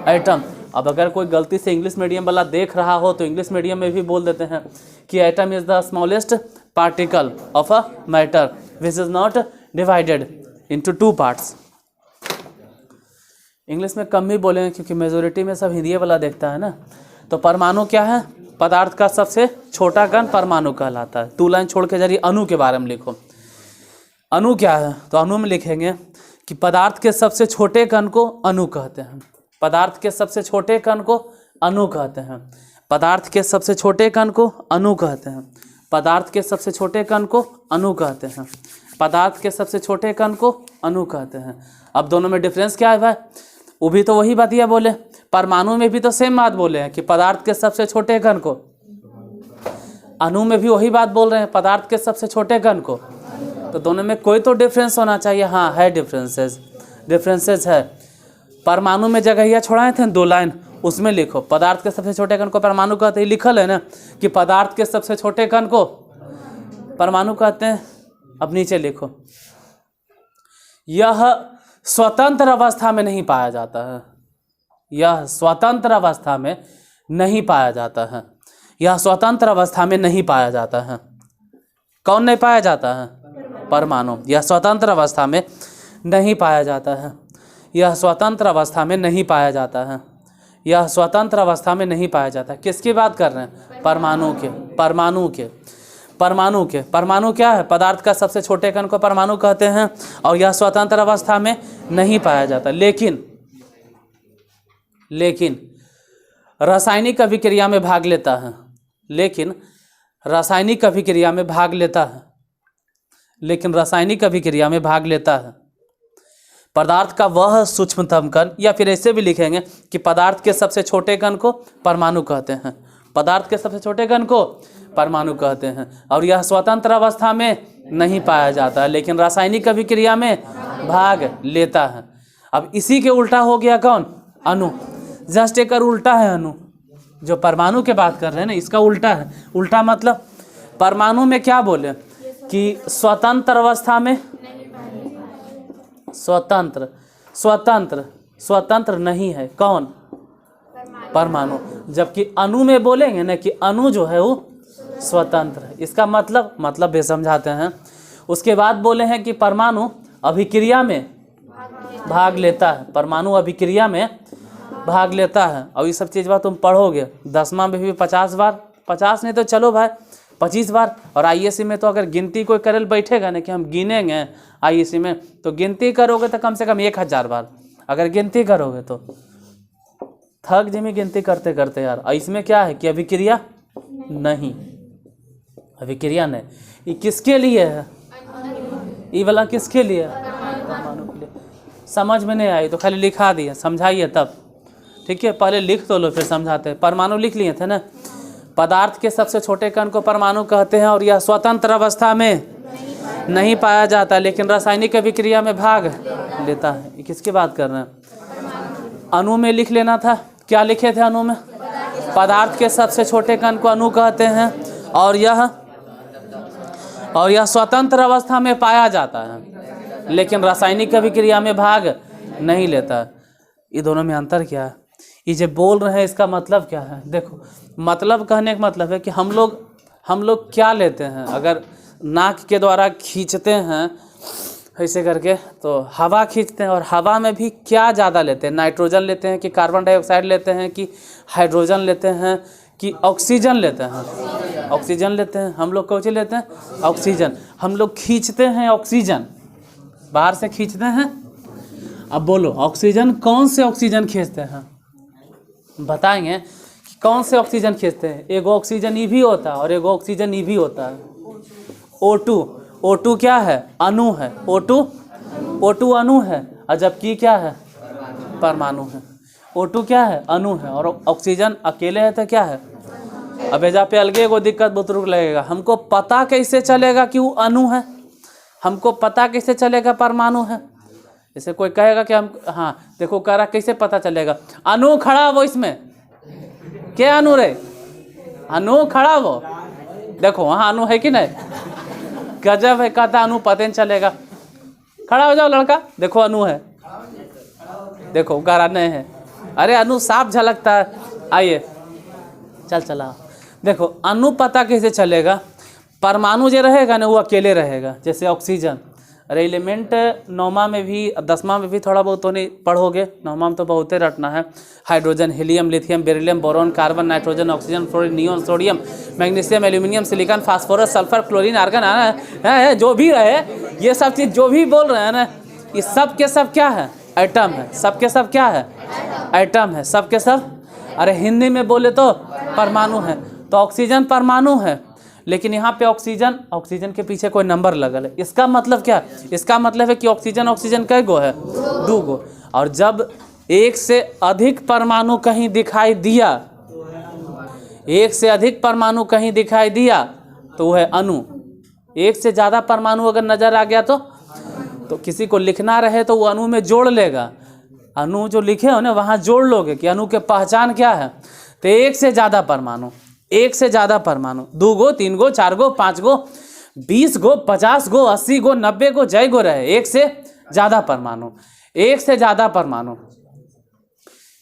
एटम। अब अगर कोई गलती से इंग्लिश मीडियम वाला देख रहा हो तो इंग्लिश मीडियम में भी बोल देते हैं कि atom is the smallest particle of a matter which is not divided into 2 parts. English में कम ही बोलेंगे क्योंकि मेजोरिटी में सब हिंदी वाला देखता है ना। तो परमाणु क्या है? पदार्थ का सबसे छोटा कण परमाणु कहलाता है। 2 लाइन छोड़ के जरिए अणु के बारे में लिखो। अणु क्या है? तो अणु में लिखेंगे कि पदार्थ के सबसे छोटे कण को अणु कहते हैं। पदार्थ के सबसे छोटे कण को अणु कहते हैं। पदार्थ के सबसे छोटे कण को अणु कहते हैं। पदार्थ के सबसे छोटे कण को अणु कहते हैं। पदार्थ के सबसे छोटे कण को अणु कहते हैं। अब दोनों में डिफरेंस क्या है भाई? वो भी तो वही बात ये बोले, परमाणु में भी तो सेम बात बोले हैं कि पदार्थ के सबसे छोटे कण को, अणु में भी वही बात बोल रहे हैं, पदार्थ के सबसे छोटे कण को तो दोनों में कोई तो डिफरेंस होना चाहिए। हाँ है, डिफरेंसेस है। परमाणु में जगहिया छोड़ाए थे 2 लाइन, उसमें लिखो पदार्थ के सबसे छोटे कण को परमाणु कहते हैं। लिखल है ना कि पदार्थ के सबसे छोटे कण को परमाणु कहते हैं। अब नीचे लिखो, यह स्वतंत्र अवस्था में नहीं पाया जाता है। यह स्वतंत्र अवस्था में नहीं पाया जाता है। यह स्वतंत्र अवस्था में नहीं पाया जाता है। कौन नहीं पाया जाता है? परमाणु। यह स्वतंत्र अवस्था में नहीं पाया जाता है। यह स्वतंत्र अवस्था में नहीं पाया जाता है। यह स्वतंत्र अवस्था में नहीं पाया जाता। किसकी बात कर रहे हैं? परमाणु के। परमाणु क्या है? पदार्थ का सबसे छोटे कण को परमाणु कहते हैं और यह स्वतंत्र अवस्था में नहीं पाया जाता। लेकिन रासायनिक अभिक्रिया में भाग लेता है। रासायनिक अभिक्रिया में भाग लेता है। पदार्थ का वह सूक्ष्मतम कण, या फिर ऐसे भी लिखेंगे कि पदार्थ के सबसे छोटे कण को परमाणु कहते हैं। पदार्थ के सबसे छोटे कण को परमाणु कहते हैं और यह स्वतंत्र अवस्था में नहीं पाया जाता है, लेकिन रासायनिक अभिक्रिया में भाग लेता है। अब इसी के उल्टा हो गया कौन? अणु। जस्ट एक उल्टा है अणु। जो परमाणु के बात कर रहे हैं ना, इसका उल्टा है। उल्टा मतलब परमाणु में क्या बोले कि स्वतंत्र अवस्था में स्वतंत्र नहीं है। कौन? परमाणु। जबकि अणु में बोलेंगे ना कि अणु जो है वो स्वतंत्र है। इसका मतलब भी समझाते हैं। उसके बाद बोले हैं कि परमाणु अभिक्रिया में भाग लेता है। परमाणु अभिक्रिया में भाग लेता है। और ये सब चीज़ बात तुम पढ़ोगे 10वां में भी 50 बार, 50 नहीं तो चलो भाई 25 बार। और आईएससी में तो अगर गिनती कोई करल बैठेगा ना कि हम गिनेंगे आईएससी में, तो गिनती करोगे तो कम से कम 1000 बार अगर गिनती करोगे तो थक जिमी गिनती करते करते यार। और इसमें क्या है कि अभिक्रिया नहीं। ये किसके लिए है? ये वाला किसके लिए है? परमाणु के लिए। समझ में नहीं आई तो खाली लिखा दिए, समझाइए तब। ठीक है, पहले लिख तो लो फिर समझाते हैं। परमाणु लिख लिए थे ना। पदार्थ के सबसे छोटे कण को परमाणु कहते हैं और यह स्वतंत्र अवस्था में नहीं पाया जाता, लेकिन रासायनिक अभिक्रिया में भाग लेता है। ये किसकी बात कर रहे हैं? अणु में लिख लेना था। क्या लिखे थे अणु में? पदार्थ के सबसे छोटे कण को अणु कहते हैं और यह स्वतंत्र अवस्था में पाया जाता है, लेकिन रासायनिक अभिक्रिया में भाग नहीं लेता। ये दोनों में अंतर क्या है? ये जो बोल रहे हैं इसका मतलब क्या है? देखो, मतलब कहने का मतलब है कि हम लोग क्या लेते हैं। अगर नाक के द्वारा खींचते हैं ऐसे करके तो हवा खींचते हैं, और हवा में भी क्या ज़्यादा लेते हैं? नाइट्रोजन लेते हैं कि कार्बन डाइऑक्साइड लेते हैं कि हाइड्रोजन लेते हैं कि ऑक्सीजन लेते हैं? ऑक्सीजन लेते हैं। हम लोग कौन सी लेते हैं? ऑक्सीजन। हम लोग खींचते हैं ऑक्सीजन, बाहर से खींचते हैं। अब बोलो ऑक्सीजन, कौन से ऑक्सीजन खींचते हैं? बताएंगे कि कौन से ऑक्सीजन खींचते हैं। एगो ऑक्सीजन ई भी होता है और एगो ऑक्सीजन ई भी होता है। O2 क्या है? अणु है। O2 अणु है, और जबकि क्या है? परमाणु है। O2 क्या है? अणु है, और ऑक्सीजन अकेले है तो क्या है? अब एजा पे अलगे एगो दिक्कत बुतरुक लगेगा। हमको पता कैसे चलेगा कि वो अणु है? हमको पता कैसे चलेगा परमाणु है? जैसे कोई कहेगा कि हम, हाँ देखो कह रहा कैसे पता चलेगा? अणु खड़ा वो, इसमें क्या अणु रे? अणु खड़ा वो, देखो वहाँ अणु है कि नहीं? गजब है, कहता अणु पता नहीं चलेगा। खड़ा हो जाओ लड़का, देखो अणु है। देखो कह रहा नहीं है। अरे अणु साफ झलकता है। आइए चला। देखो अणु पता कैसे चलेगा? परमाणु जो रहेगा ना वो अकेले रहेगा। जैसे ऑक्सीजन। अरे एलिमेंट 9वां में भी 10वां में भी थोड़ा बहुत तो नहीं पढ़ोगे, 9वां में तो बहुत ही रटना है। Hydrogen, helium, lithium, beryllium, boron, carbon, nitrogen, oxygen, fluorine, neon, sodium, magnesium, aluminium, silicon, phosphorus, sulphur, chlorine, argon है जो भी रहे, ये सब चीज़ जो भी बोल रहे हैं ना, ये सब के सब क्या है? एटम है। सब के सब क्या है? एटम है। सब के सब, अरे हिंदी में बोले तो परमाणु है। तो ऑक्सीजन परमाणु है, लेकिन यहाँ पे ऑक्सीजन के पीछे कोई नंबर लगल है। इसका मतलब क्या? इसका मतलब है कि ऑक्सीजन कै गो है? 2 गो। और जब एक से अधिक परमाणु कहीं दिखाई दिया, एक से अधिक परमाणु कहीं दिखाई दिया तो वह है अणु। एक से ज़्यादा परमाणु अगर नज़र आ गया तो किसी को लिखना रहे तो वो अणु में जोड़ लेगा। अणु जो लिखे हो ना वहाँ जोड़ लोगे कि अणु के पहचान क्या है। तो एक से ज़्यादा परमाणु, एक से ज़्यादा परमाणु, 2 गो 3 गो 4 गो 5 गो 20 गो 50 गो 80 गो 90 गो जय गो रहे, एक से ज़्यादा परमाणु, एक से ज़्यादा परमाणु,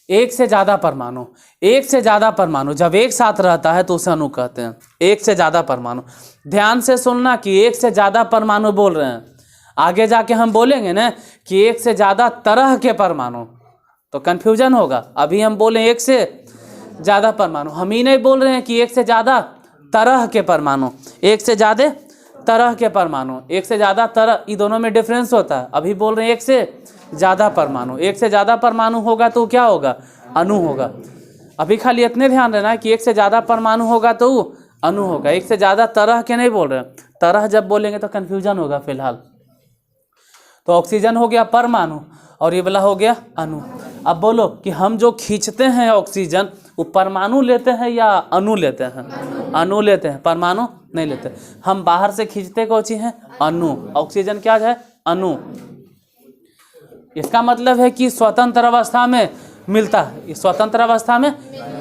एक से ज़्यादा परमाणु, एक से ज़्यादा परमाणु जब एक साथ रहता है तो उसे अणु कहते हैं। एक से ज़्यादा परमाणु, ध्यान से सुनना कि एक से ज़्यादा परमाणु बोल रहे हैं। आगे जाके हम बोलेंगे ना कि एक से ज़्यादा तरह के परमाणु, तो कन्फ्यूजन होगा। अभी हम बोले एक से ज़्यादा परमाणु, हम ही नहीं बोल रहे हैं कि एक से ज़्यादा तरह के परमाणु, एक से ज़्यादा तरह के परमाणु, एक से ज़्यादा तरह, ये दोनों में डिफरेंस होता है। अभी बोल रहे हैं एक से ज़्यादा परमाणु, एक से ज़्यादा परमाणु होगा तो क्या होगा, अणु होगा। अभी खाली इतने ध्यान देना कि एक से ज़्यादा परमाणु होगा तो अणु होगा, एक से ज़्यादा तरह के नहीं बोल रहे। तरह जब बोलेंगे तो कन्फ्यूजन होगा फिलहाल। तो ऑक्सीजन हो गया परमाणु और ये वाला हो गया अणु। अब बोलो कि हम जो खींचते हैं ऑक्सीजन वो परमाणु लेते हैं या अणु लेते हैं? अणु लेते हैं, परमाणु नहीं लेते। हम बाहर से खींचते कौन सी हैं? अणु। ऑक्सीजन क्या है? अणु। इसका मतलब है कि स्वतंत्र अवस्था में मिलता है। इस स्वतंत्र अवस्था में,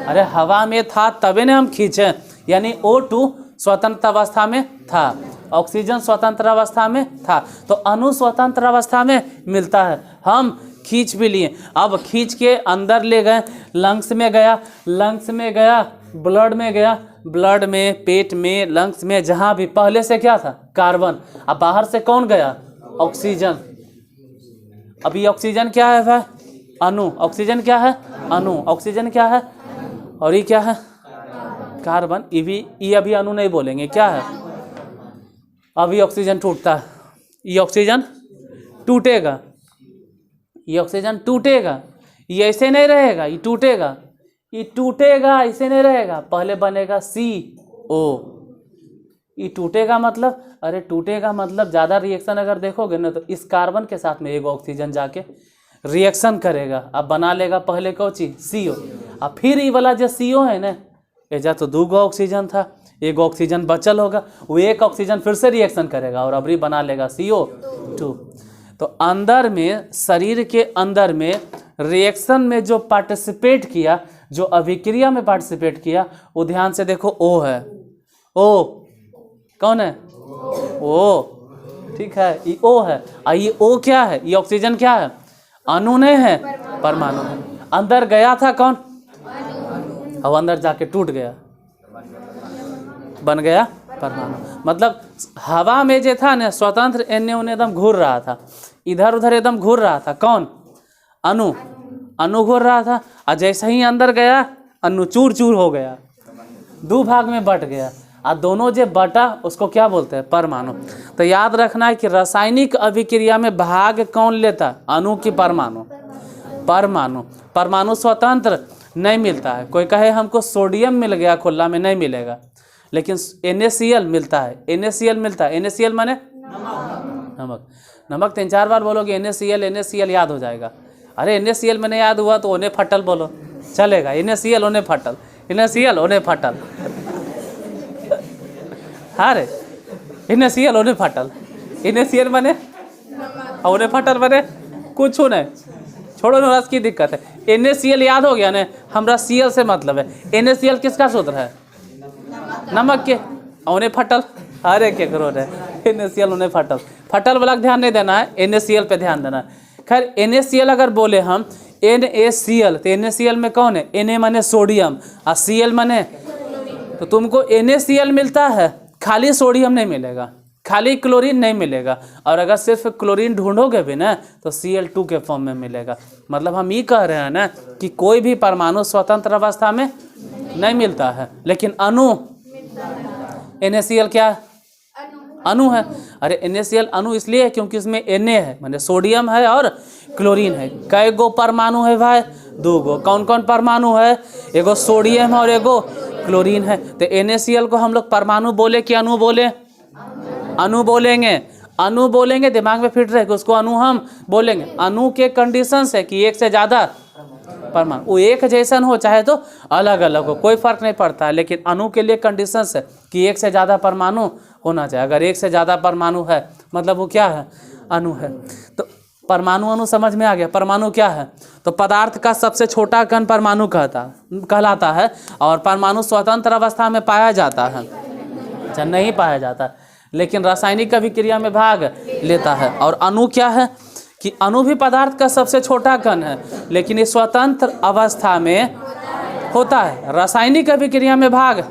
अरे हवा में था तभी ने हम खींचे, यानी O2 स्वतंत्र अवस्था में था, ऑक्सीजन स्वतंत्र अवस्था में था, तो अणु स्वतंत्र अवस्था में मिलता है। हम खींच भी लिए, अब खींच के अंदर ले गए, लंग्स में गया, लंग्स में गया, ब्लड में गया, ब्लड में, पेट में, लंग्स में, जहाँ भी पहले से क्या था? कार्बन। अब बाहर से कौन गया? ऑक्सीजन। अभी ऑक्सीजन क्या है भाई? अणु। ऑक्सीजन क्या है? अणु। ऑक्सीजन क्या है? और ये क्या है? कार्बन। ये अभी अणु नहीं बोलेंगे, क्या है? अभी ऑक्सीजन टूटता है, ये ऑक्सीजन टूटेगा, ये ऑक्सीजन टूटेगा, ये ऐसे नहीं रहेगा, ये टूटेगा, ये टूटेगा, ऐसे नहीं रहेगा, पहले बनेगा CO। ये टूटेगा मतलब, अरे टूटेगा मतलब ज़्यादा रिएक्शन अगर देखोगे ना तो इस कार्बन के साथ में एक ऑक्सीजन जाके रिएक्शन करेगा, अब बना लेगा पहले कौन चीज? CO। अब फिर ये वाला जो CO है ना, एजा तो 2 गो ऑक्सीजन था, एक ऑक्सीजन बचल होगा, वो एक ऑक्सीजन फिर से रिएक्शन करेगा और अभी बना लेगा CO2। तो अंदर में, शरीर के अंदर में रिएक्शन में जो पार्टिसिपेट किया, जो अभिक्रिया में पार्टिसिपेट किया, वो ध्यान से देखो O है। O कौन है? O, ठीक है, ये O है। और ये O क्या है? ये ऑक्सीजन क्या है? अणु नहीं है, परमाणु है। अंदर गया था कौन? अब अंदर जाके टूट गया, बन गया परमाणु। मतलब हवा में जो था ना स्वतंत्र, एने उन्हें एकदम घूर रहा था, इधर उधर एकदम घूर रहा था। कौन? अणु। अणु घूर रहा था, और जैसे ही अंदर गया अणु चूर चूर हो गया, 2 भाग में बट गया, और दोनों जो बटा उसको क्या बोलते हैं? परमाणु। तो याद रखना है कि रासायनिक अभिक्रिया में भाग कौन लेता? अणु की परमाणु? परमाणु। परमाणु स्वतंत्र नहीं मिलता है। कोई कहे हमको सोडियम मिल गया खुला में, नहीं मिलेगा, लेकिन NaCl मिलता है। NaCl मिलता है। NaCl माने नमक। नमक 3-4 बार बोलोगे NaCl याद हो जाएगा। अरे NaCl में नहीं याद हुआ तो ओने फटल बोलो, चलेगा। NaCl ओने फटल, NaCl ओने फटल, अरे NaCl ओने फटल, NaCl माने ओने फटल माने कुछ नहीं, छोड़ो ना, की दिक्कत है। NaCl याद हो गया ना, हमरा Cl से मतलब है। NaCl किसका सूत्र है? नमक के। ओने फटल, अरे क्या करो रे, NaCl ओने फटल, फटल वाला ध्यान नहीं देना है, NaCl पे ध्यान देना है। खैर NaCl अगर बोले हम NaCl, तो NaCl में कौन है? Na माने सोडियम और Cl माने, तो तुमको NaCl मिलता है, खाली सोडियम नहीं मिलेगा, खाली क्लोरीन नहीं मिलेगा, और अगर सिर्फ क्लोरीन ढूंढोगे भी ना तो Cl2 के फॉर्म में मिलेगा। मतलब हम ये कह रहे हैं ना कि कोई भी परमाणु स्वतंत्र अवस्था में नहीं मिलता है, लेकिन अणु NaCl क्या है? अणु है। अरे NaCl अणु इसलिए है क्योंकि इसमें Na है, माने सोडियम है और क्लोरीन है। कई गो परमाणु है भाई? 2 गो। कौन कौन परमाणु है? एगो सोडियम है और एगो क्लोरीन है। तो NaCl को हम लोग परमाणु बोले कि अणु बोले? अणु बोलेंगे। अणु बोलेंगे, दिमाग में फिट रहेगा, उसको अणु हम बोलेंगे। अणु के कंडीशन है कि एक से ज़्यादा परमाणु, वो एक जैसन हो चाहे तो अलग अलग हो, कोई फर्क नहीं पड़ता है, लेकिन अणु के लिए कंडीशन है कि एक से ज़्यादा परमाणु होना चाहिए। अगर एक से ज़्यादा परमाणु है मतलब वो क्या है, अणु है। तो परमाणु अणु समझ में आ गया। परमाणु क्या है, तो पदार्थ का सबसे छोटा कण परमाणु कहलाता है। और परमाणु स्वतंत्र अवस्था में पाया जाता है, अच्छा नहीं पाया जाता, लेकिन रासायनिक अभिक्रिया में भाग लेता है। और अणु क्या है कि अणु भी पदार्थ का सबसे छोटा कण है, लेकिन ये स्वतंत्र अवस्था में होता है, रासायनिक अभिक्रिया में भाग।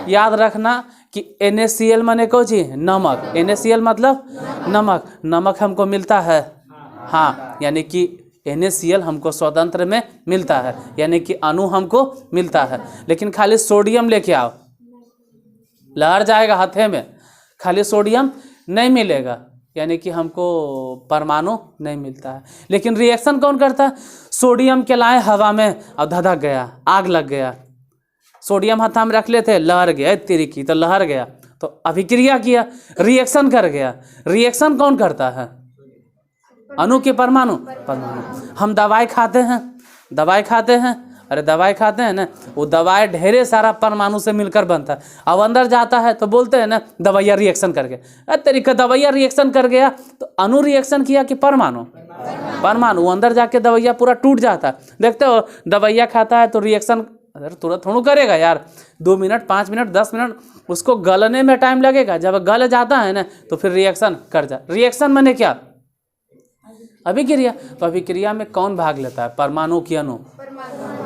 याद रखना कि NaCl माने को जी नमक, NaCl मतलब नमक, नमक हमको मिलता है, हाँ, यानी कि NaCl हमको स्वतंत्र में मिलता है, यानी कि अणु हमको मिलता है। लेकिन खाली सोडियम लेके आओ, लहर जाएगा हाथे में, खाली सोडियम नहीं मिलेगा, यानी कि हमको परमाणु नहीं मिलता है। लेकिन रिएक्शन कौन करता है, सोडियम के लाए हवा में और धधक गया, आग लग गया। सोडियम हाथ में रख लेते, लहर गया, तेरी की तो लहर गया, तो अभिक्रिया किया, रिएक्शन कर गया। रिएक्शन कौन करता है, अणु के परमाणु। हम दवाई खाते हैं, अरे दवाई खाते हैं ना, वो दवाई ढेरे सारा परमाणु से मिलकर बनता है। अब अंदर जाता है तो बोलते हैं ना दवाइया रिएक्शन कर गया, अरे तरीका दवाइया रिएक्शन कर गया, तो अणु रिएक्शन किया कि परमाणु, परमाणु अंदर जाके दवाइया पूरा टूट जाता है। देखते हो दवाइया खाता है तो रिएक्शन अरे तुरंत थोड़ा करेगा यार, 2 मिनट 5 मिनट 10 मिनट उसको गलने में टाइम लगेगा। जब गल जाता है ना तो फिर रिएक्शन कर जा। रिएक्शन माने क्या, अभिक्रिया। तो अभिक्रिया में कौन भाग लेता है, परमाणु की अणु।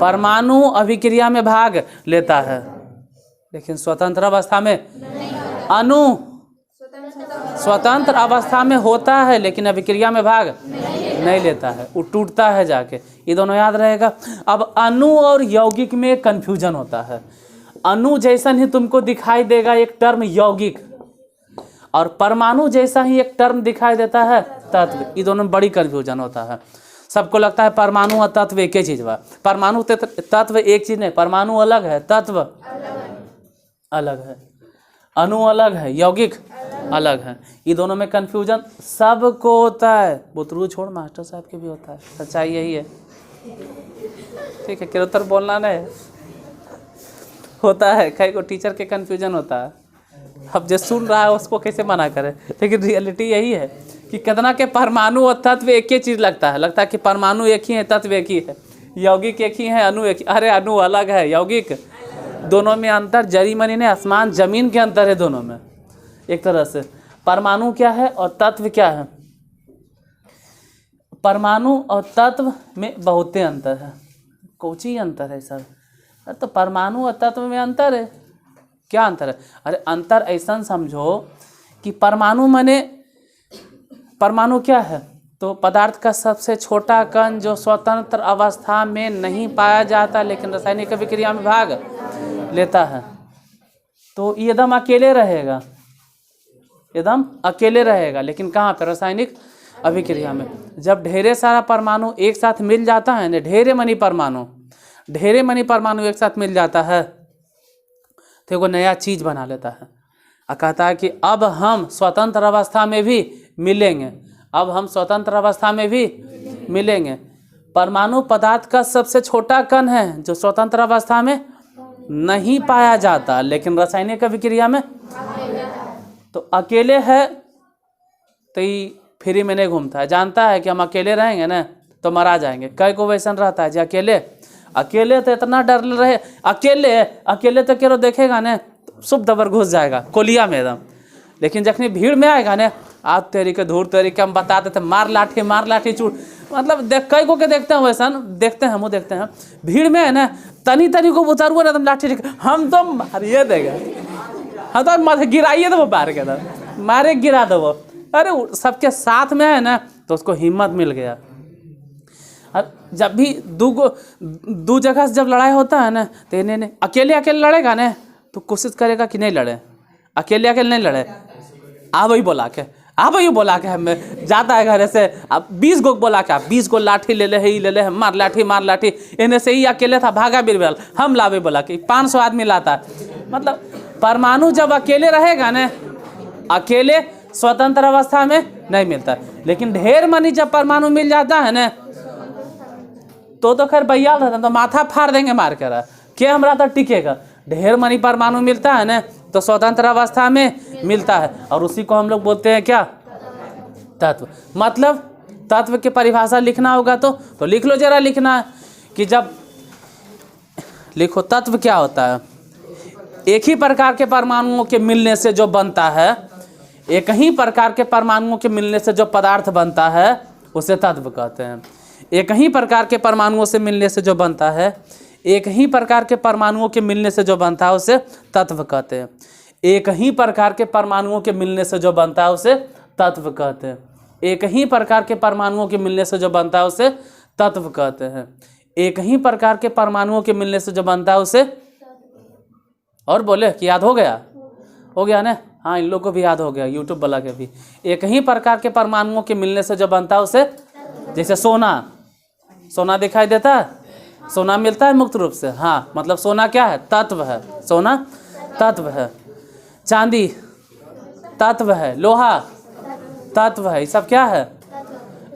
परमाणु अभिक्रिया में भाग लेता है, लेकिन स्वतंत्र अवस्था में अणु स्वतंत्र अवस्था में होता है, लेकिन अभिक्रिया में भाग नहीं लेता है, वो टूटता है जाके। ये दोनों याद रहेगा। अब अणु और यौगिक में कंफ्यूजन होता है। अणु जैसा ही तुमको दिखाई देगा एक टर्म यौगिक, और परमाणु जैसा ही एक टर्म दिखाई देता है तत्व। ये दोनों में बड़ी कंफ्यूजन होता है। सबको लगता है परमाणु और तत्व एक ही चीज बा। परमाणु तत्व एक चीज नहीं, परमाणु अलग है, तत्व अलग है, अणु अलग है, यौगिक अलग है। ये दोनों में कंफ्यूजन सबको होता है। बुतरू छोड़ मास्टर साहब के भी होता है, सच्चाई यही है। ठीक है, किरोत्तर बोलना नहीं होता है, कई को टीचर के कंफ्यूजन होता है। अब जो सुन रहा है उसको कैसे मना करे, लेकिन रियलिटी यही है कि कितना के परमाणु और तत्व एक ही चीज़ लगता है कि परमाणु एक ही है, तत्व एक ही है, यौगिक एक ही है, अणु एक ही। अरे अणु अलग है, यौगिक, दोनों में अंतर जरी मनी ने आसमान जमीन के अंतर है दोनों में एक तरह से। परमाणु क्या है और तत्व क्या है, परमाणु और तत्व में बहुते अंतर है। कोची अंतर है सर, अरे तो परमाणु और तत्व में अंतर है, क्या अंतर है, अरे अंतर ऐसा समझो कि परमाणु माने, परमाणु क्या है, तो पदार्थ का सबसे छोटा कण जो स्वतंत्र अवस्था में नहीं पाया जाता लेकिन रासायनिक अभिक्रिया में भाग लेता है। तो ये एकदम अकेले रहेगा, एकदम अकेले रहेगा, लेकिन कहाँ पे, रासायनिक अभिक्रिया में। जब ढेरे सारा परमाणु एक साथ मिल जाता है ना, ढेरे मनी परमाणु एक साथ मिल जाता है तो एगो नया चीज बना लेता है। कहता है कि अब हम स्वतंत्र अवस्था में भी मिलेंगे, अब हम स्वतंत्र अवस्था में भी मिलेंगे। परमाणु पदार्थ का सबसे छोटा कण है जो स्वतंत्र अवस्था में नहीं पाया जाता लेकिन रासायनिक अभिक्रिया में तो अकेले है, तो ये फ्री में नहीं घूमता है, जानता है कि हम अकेले रहेंगे ना तो मरा जाएंगे। कई को वैसा रहता है जो अकेले तो इतना डर रहे, अकेले तो केरो देखेगा ना शुभ दबर घुस जाएगा कोलिया में एकदम, लेकिन जखनी भीड़ में आएगा ना, आज तेरी के धूर तेरी के हम बता देते मार लाठी चूट, मतलब कई को के देखते हैं वैसा, देखते हैं हम देखते हैं भीड़ में है ना, तनी को उतारुआ ना, लाठी हम तो मारिए देगा, हम तो माथे गिराइए दो मार के, मारे गिरा दो। अरे सबके साथ में है ना तो उसको हिम्मत मिल गया। अब जब भी दो जगह से जब लड़ाई होता है ना तो इन्हें अकेले लड़ेगा ना तो कोशिश करेगा कि नहीं लड़े, अकेले नहीं लड़े, आप वही बोला के हमें जाता है घर से, अब 20 गो बोला के 20 गो लाठी ले ले मार लाठी इन्हें से ही अकेले था भागा बिरबल, हम लावे बोला कि 500 आदमी लाता है। मतलब परमाणु जब अकेले रहेगा ना, अकेले स्वतंत्र अवस्था में नहीं मिलता, लेकिन ढेर मनी जब परमाणु मिल जाता है ना तो खैर बयाल रहता, तो माथा फाड़ देंगे मार कर, क्या हमरा तो टिकेगा। ढेर मनी परमाणु मिलता है ना तो स्वतंत्र अवस्था में मिलता है, और उसी को हम लोग बोलते हैं क्या? तत्व। मतलब तत्व की परिभाषा लिखना होगा तो लिख लो, जरा लिखना है कि जब लिखो तत्व क्या होता है। एक ही प्रकार के परमाणुओं के मिलने से जो बनता है, एक ही प्रकार के परमाणुओं के मिलने से जो पदार्थ बनता है उसे तत्व कहते हैं। एक ही प्रकार के परमाणुओं से मिलने से जो बनता है, एक ही प्रकार के परमाणुओं के मिलने से जो बनता है उसे तत्व कहते हैं। एक ही प्रकार के परमाणुओं के मिलने से जो बनता है उसे तत्व कहते हैं। एक ही प्रकार के परमाणुओं के मिलने से जो बनता है उसे तत्व कहते हैं। एक ही प्रकार के परमाणुओं के मिलने से जो बनता है उसे, और बोले कि याद हो गया ना? हाँ, इन लोगों को भी याद हो गया, यूट्यूब वाला के भी। एक ही प्रकार के परमाणुओं के मिलने से जो बनता है उसे, जैसे सोना दिखाई देता है, सोना मिलता है मुक्त रूप से, हाँ, मतलब सोना क्या है? तत्व है। सोना तत्व है। चांदी तत्व है। लोहा तत्व है। ये सब क्या है?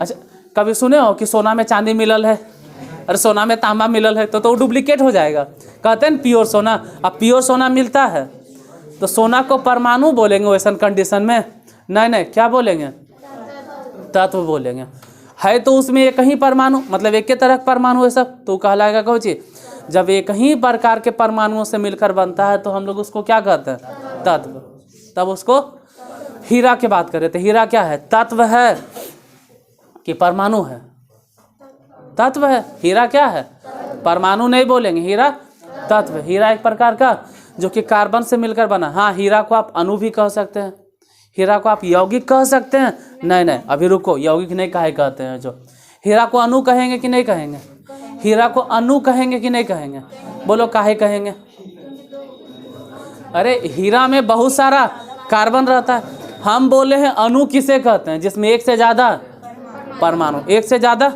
अच्छा, कभी सुने हो कि सोना में चांदी मिलल है, अरे सोना में तांबा मिलल है, तो डुप्लीकेट हो जाएगा। कहते हैं प्योर सोना। अब प्योर सोना मिलता है तो सोना को परमाणु बोलेंगे वैसन कंडीशन में? नहीं, क्या बोलेंगे? तत्व बोलेंगे। है तो उसमें एक ही परमाणु, मतलब एक ही तरह का परमाणु है सब, तो कहलाएगा कौन चीज? जब एक ही प्रकार के परमाणुओं से मिलकर बनता है तो हम लोग उसको क्या कहते हैं? तत्व। तब उसको हीरा की बात कर रहे थे। हीरा क्या है? तत्व है कि परमाणु है? तत्व है। हीरा क्या है? परमाणु नहीं बोलेंगे, हीरा तत्व। हीरा एक प्रकार का जो कि कार्बन से मिलकर बना। हाँ, हीरा को आप अणु भी कह सकते हैं, हीरा को आप यौगिक कह सकते हैं। नहीं, अभी रुको, यौगिक नहीं काहे कहते हैं? जो हीरा को अणु कहेंगे कि नहीं कहेंगे? हीरा को अणु कहेंगे कि नहीं कहेंगे? बोलो काहे कहेंगे? अरे हीरा में बहुत सारा कार्बन रहता है। हम बोले हैं अणु किसे कहते हैं? जिसमें एक से ज़्यादा परमाणु, एक से ज़्यादा।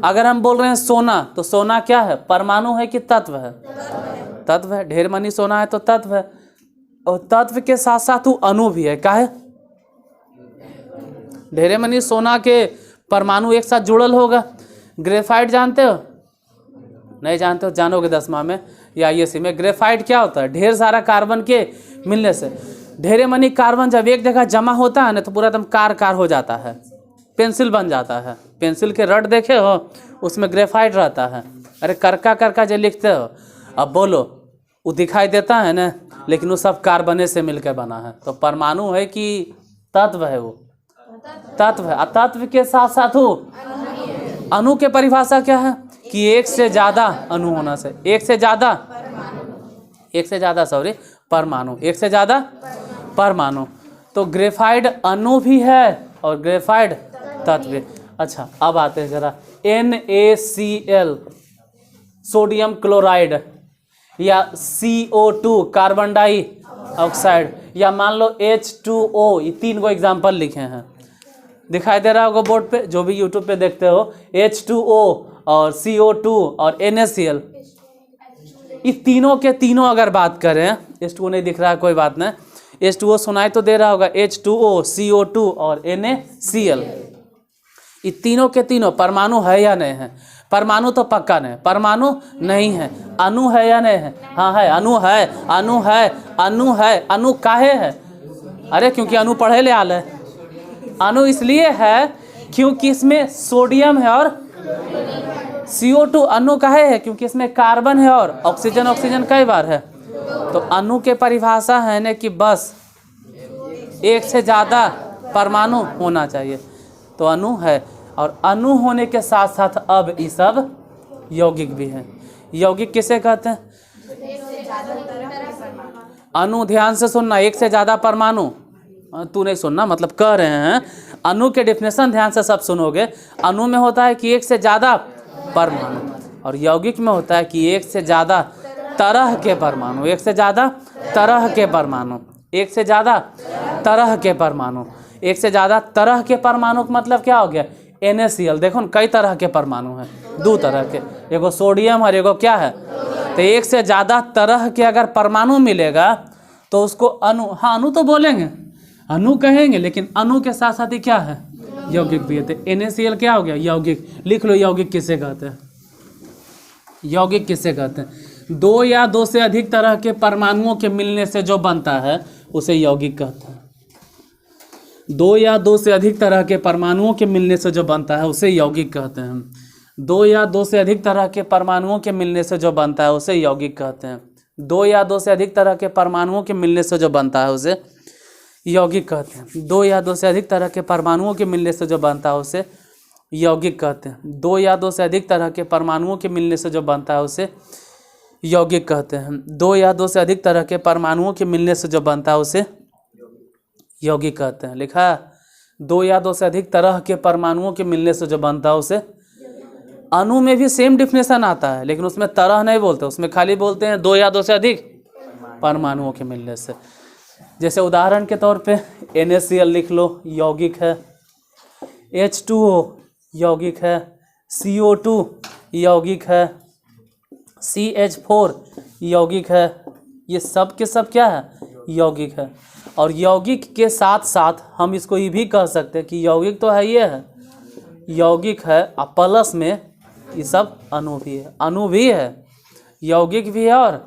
अगर हम बोल रहे हैं सोना, तो सोना क्या है? परमाणु है कि तत्व है? तत्व है। ढेर मनी सोना है तो तत्व है, और तत्व के साथ साथ वो अणु भी है। काहे? ढेरे मनी सोना के परमाणु एक साथ जुड़ल होगा। ग्रेफाइट जानते हो? नहीं जानते हो? जानोगे 10वां में या ISC में। ग्रेफाइट क्या होता है? ढेर सारा कार्बन के मिलने से। ढेरे मनी कार्बन जब एक जगह जमा होता है ना तो पूरा एकदम कार हो जाता है, पेंसिल बन जाता है। पेंसिल के रड देखे हो? उसमें ग्रेफाइट रहता है। अरे करका जो लिखते हो, अब बोलो, वो दिखाई देता है ना, लेकिन वो सब कार्बने से मिलकर बना है। तो परमाणु है कि तत्व है? वो तत्व है। तत्व के साथ साथ वो अणु के परिभाषा क्या है? कि एक से ज़्यादा अणु होना से, एक से ज़्यादा परमाणु, एक से ज़्यादा परमाणु। तो ग्रेफाइट अणु भी है और ग्रेफाइट तत्व भी। अच्छा, अब आते हैं जरा NaCl सोडियम क्लोराइड, या CO2 कार्बन डाइऑक्साइड, या मान लो H2O। ये 3 को एग्जाम्पल लिखे हैं, दिखाई दे रहा होगा बोर्ड पे, जो भी यूट्यूब पे देखते हो। H2O और CO2 और NaCl, ये तीनों के तीनों अगर बात करें, H2O नहीं दिख रहा है, कोई बात नहीं, H2O सुनाई तो दे रहा होगा। H2O, CO2 और NaCl, ये तीनों के तीनों परमाणु है या नहीं है? परमाणु तो पक्का नहीं, परमाणु नहीं है। अणु है या नहीं है? हाँ है, अणु है, अणु है, अणु है। अणु काहे है? अरे क्योंकि अणु पढ़े ले आल है। अणु इसलिए है क्योंकि इसमें सोडियम है और CO2। अणु काहे है? क्योंकि इसमें कार्बन है और ऑक्सीजन कई बार है। तो अणु के परिभाषा है ना कि बस एक से ज़्यादा परमाणु होना चाहिए, तो अणु है। और अणु होने के साथ साथ अब ये सब यौगिक भी हैं। यौगिक किसे कहते हैं? अणु, ध्यान से सुनना, एक से ज़्यादा परमाणु। तू नहीं सुनना, मतलब कह रहे हैं। अणु के डेफिनेशन ध्यान से सब सुनोगे। अणु में होता है कि एक से ज़्यादा परमाणु, और यौगिक में होता है कि एक से ज़्यादा तरह के परमाणु, एक से ज़्यादा तरह के परमाणु, एक से ज़्यादा तरह के परमाणु। एक से ज़्यादा तरह के परमाणु का मतलब क्या हो गया? NaCl। देखो न, कई तरह के परमाणु हैं, 2 तरह के, एगो सोडियम और एगो क्या है? तो एक से ज़्यादा तरह के अगर परमाणु मिलेगा तो उसको अणु, हाँ अणु तो बोलेंगे, अणु कहेंगे, लेकिन अणु के साथ साथ ही क्या है? यौगिक भी है। तो NaCl क्या हो गया? यौगिक। लिख लो, यौगिक किसे कहते हैं? यौगिक किसे कहते हैं? दो या दो से अधिक तरह के परमाणुओं के मिलने से जो बनता है उसे यौगिक कहते हैं। दो या दो से अधिक तरह के परमाणुओं के मिलने से जो बनता है उसे यौगिक कहते हैं। दो या दो से अधिक तरह के परमाणुओं के मिलने से जो बनता है उसे यौगिक कहते हैं। दो या दो से अधिक तरह के परमाणुओं के मिलने से जो बनता है उसे यौगिक कहते हैं। दो या दो से अधिक तरह के परमाणुओं के मिलने से जो बनता है उसे यौगिक कहते हैं। दो या दो से अधिक तरह के परमाणुओं के मिलने से जो बनता है उसे यौगिक कहते हैं। दो या दो से अधिक तरह के परमाणुओं के मिलने से जो बनता है उसे यौगिक कहते हैं। लिखा है, दो या दो से अधिक तरह के परमाणुओं के मिलने से जो बनता है उसे। अणु में भी सेम डिफिनेशन आता है, लेकिन उसमें तरह नहीं बोलते, उसमें खाली बोलते हैं दो या दो से अधिक परमाणुओं के मिलने से। जैसे उदाहरण के तौर पे NaCl लिख लो, यौगिक है। H2O यौगिक है। CO2 यौगिक है। CH4 यौगिक है। ये सब के सब क्या है? यौगिक है। और यौगिक के साथ साथ हम इसको ये भी कह सकते हैं कि यौगिक तो है, ये है यौगिक है, और प्लस में ये सब अणु भी है। अणु भी है, यौगिक भी है। और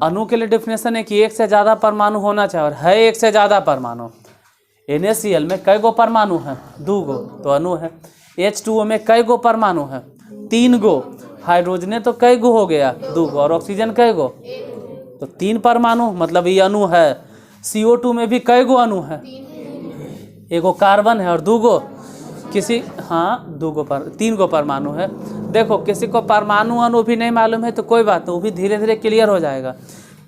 अणु के लिए डेफिनेशन है कि एक से ज़्यादा परमाणु होना चाहिए, और है एक से ज़्यादा परमाणु। NaCl में कई गो परमाणु है? 2 गो, तो अणु है। H2O में कई गो परमाणु है? 3 गो। हाइड्रोजन तो कई गो हो गया? 2 गो। और ऑक्सीजन कई गो? तो 3 परमाणु, मतलब ये अणु है। CO2 में भी कई गो अणु है? 1 गो कार्बन है और 2 गो किसी, हाँ 3 गो परमाणु है। देखो, किसी को परमाणु अणु भी नहीं मालूम है तो कोई बात नहीं, वो भी धीरे धीरे क्लियर हो जाएगा।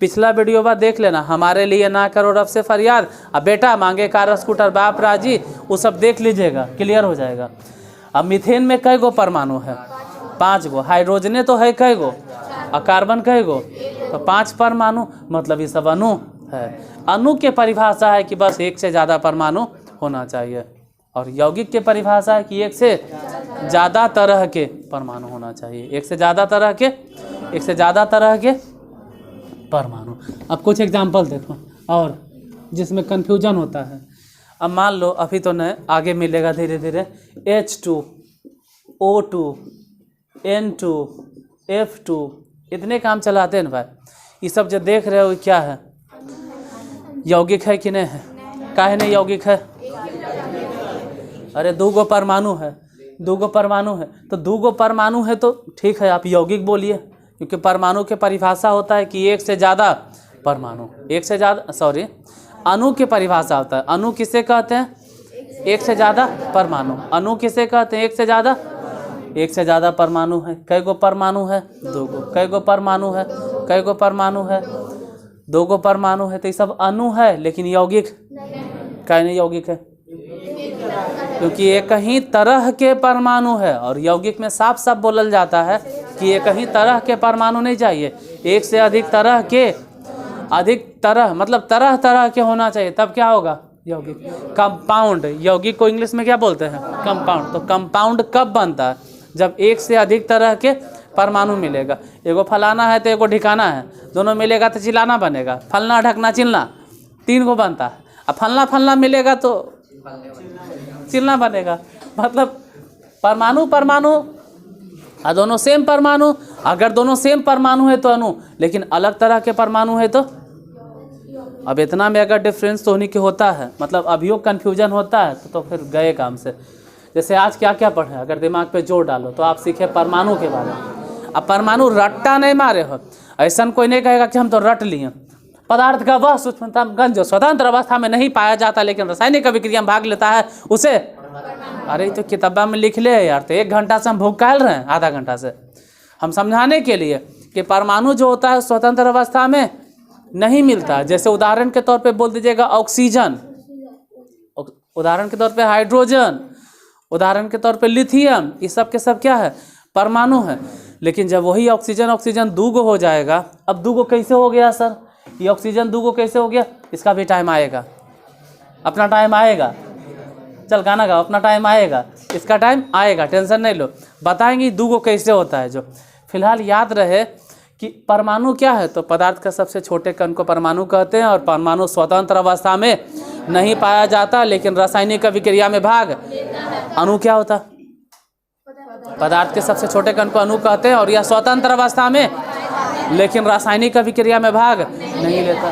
पिछला वीडियो बाद देख लेना, हमारे लिए ना करो रब से फरियाद, अब बेटा मांगे कार स्कूटर बाप राजी, वो सब देख लीजिएगा, क्लियर हो जाएगा। अब मीथेन में कई गो परमाणु है? 5 गो। हाइड्रोजन तो है कई गो? और कार्बन कई गो? तो 5 परमाणु, मतलब ये सब अणु है। अणु के परिभाषा है कि बस एक से ज़्यादा परमाणु होना चाहिए, और यौगिक के परिभाषा है कि एक से ज़्यादा तरह के परमाणु होना चाहिए। एक से ज़्यादा तरह के परमाणु। अब कुछ एग्जाम्पल देखो और जिसमें कन्फ्यूजन होता है। अब मान लो, अभी तो नहीं, आगे मिलेगा धीरे धीरे। H2, O2, N2, F2, इतने काम चलाते हैं ना भाई। ये सब जो देख रहे हो क्या है? यौगिक है कि नहीं है? काहे नहीं यौगिक है? अरे 2 गो परमाणु है, 2 गो परमाणु है, तो 2 गो परमाणु है तो ठीक है, आप यौगिक बोलिए, क्योंकि परमाणु के परिभाषा होता है कि एक से ज़्यादा परमाणु, अणु की परिभाषा होता है। अणु किसे कहते हैं? एक से ज़्यादा परमाणु। अणु किसे कहते हैं? एक से ज़्यादा परमाणु है। कई गो परमाणु है? 2 गो। कई गो परमाणु है? 2 गो परमाणु है, तो ये सब अणु है, लेकिन यौगिक काहे नहीं यौगिक है? क्योंकि एक ही तरह के परमाणु है, और यौगिक में साफ साफ बोलल जाता है कि एक ही तरह के परमाणु नहीं चाहिए, एक से अधिक तरह मतलब तरह तरह के होना चाहिए, तब क्या होगा? यौगिक। कंपाउंड, यौगिक को इंग्लिश में क्या बोलते हैं? कंपाउंड। तो कंपाउंड कब बनता है? जब एक से अधिक तरह के परमाणु मिलेगा। एगो फलाना है तो एगो ढिकाना है, दोनों मिलेगा तो चिलाना बनेगा। फलना ढकना चिलना 3 गो बनता है। अब फलना मिलेगा तो चिलना बनेगा। मतलब परमाणु और दोनों सेम परमाणु। अगर दोनों सेम परमाणु है तो अणु, लेकिन अलग तरह के परमाणु है तो। अब इतना में अगर डिफरेंस तो होने के होता है, मतलब अभियो कन्फ्यूजन होता है तो फिर गए काम से। जैसे आज क्या क्या पढ़े, अगर दिमाग पे जोर डालो तो आप सीखे परमाणु के बारे में। अब परमाणु रट्टा नहीं मारे हो, ऐसा कोई नहीं कहेगा कि हम तो रट लिए। पदार्थ का वह सूक्ष्मतम जो स्वतंत्र अवस्था में नहीं पाया जाता लेकिन रासायनिक अभिक्रिया में भाग लेता है उसे। अरे तो किताबा में लिख ले यार, तो 1 घंटा से हम भूख काल रहे हैं, आधा घंटा से हम समझाने के लिए कि परमाणु जो होता है स्वतंत्र अवस्था में नहीं मिलता। जैसे उदाहरण के तौर पे बोल दीजिएगा ऑक्सीजन, उदाहरण के तौर पे हाइड्रोजन, उदाहरण के तौर पे लिथियम, ये सब के सब क्या है? परमाणु है। लेकिन जब वही ऑक्सीजन 2 गो हो जाएगा, अब 2 गो कैसे हो गया सर? ये ऑक्सीजन 2 गो कैसे हो गया? इसका भी टाइम आएगा, अपना टाइम आएगा। चल गाना गाओ, अपना टाइम आएगा, इसका टाइम आएगा, टेंशन नहीं लो, बताएंगे 2 गो कैसे होता है। जो फिलहाल याद रहे कि परमाणु क्या है, तो पदार्थ का सबसे छोटे कण को परमाणु कहते हैं, और परमाणु स्वतंत्र अवस्था में नहीं पाया जाता लेकिन रासायनिक अभिक्रिया में भाग। अणु क्या होता? पदार्थ के सबसे छोटे कण को अणु कहते हैं, और यह स्वतंत्र अवस्था में लेकिन रासायनिक अभिक्रिया में भाग नहीं लेता।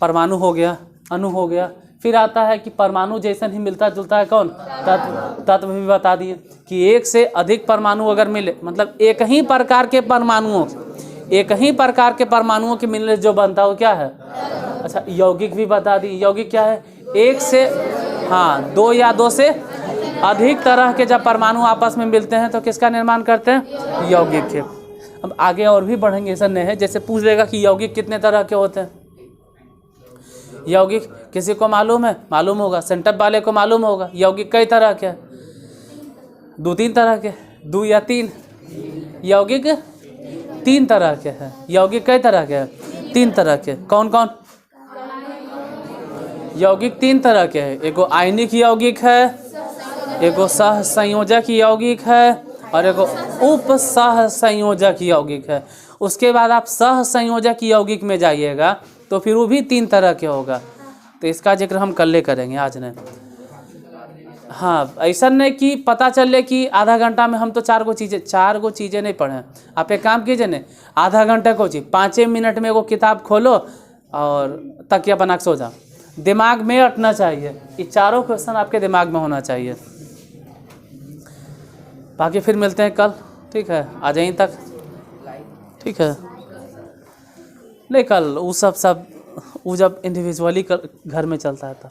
परमाणु हो गया, अणु हो गया, फिर आता है कि परमाणु जैसा ही मिलता जुलता है कौन, तत्व। तत्व भी बता दिए कि एक से अधिक परमाणु अगर मिले, मतलब एक ही प्रकार के परमाणुओं के मिलने जो बनता है वो क्या है। अच्छा, यौगिक भी बता दी। यौगिक क्या है, एक से, हाँ, दो या दो से अधिक तरह के जब परमाणु आपस में मिलते हैं तो किसका निर्माण करते हैं, यौगिक के। अब आगे और भी बढ़ेंगे, ऐसा नहीं है जैसे पूछ लेगा कि यौगिक कितने तरह के होते हैं। यौगिक किसी को मालूम है, मालूम होगा, सेंटअप वाले को मालूम होगा। यौगिक कई तरह के, 2-3 तरह के, 2 या 3 यौगिक 3 तरह के हैं। यौगिक कई तरह के हैं, 3 तरह के। कौन कौन यौगिक 3 तरह के हैं? एगो आयनिक यौगिक है, एगो सह संयोजक यौगिक है, और एगो उप सह संयोजक यौगिक है। उसके बाद आप सह संयोजक यौगिक में जाइएगा तो फिर वो भी 3 तरह के होगा। तो इसका जिक्र हम कल करेंगे, आज नहीं। हाँ, ऐसा नहीं कि पता चले कि आधा घंटा में हम तो 4 गो चीज़ें नहीं पढ़ें। आप एक काम कीजिए न, आधा घंटा को चीज़ 5 मिनट में वो किताब खोलो और तकिया बना के सो जाओ। दिमाग में अटना चाहिए, ये चारों क्वेश्चन आपके दिमाग में होना चाहिए। बाकी फिर मिलते हैं कल, ठीक है? आज यहीं तक, ठीक है? नहीं, कल वो सब वो जब इंडिविजुअली घर में चलता है तब।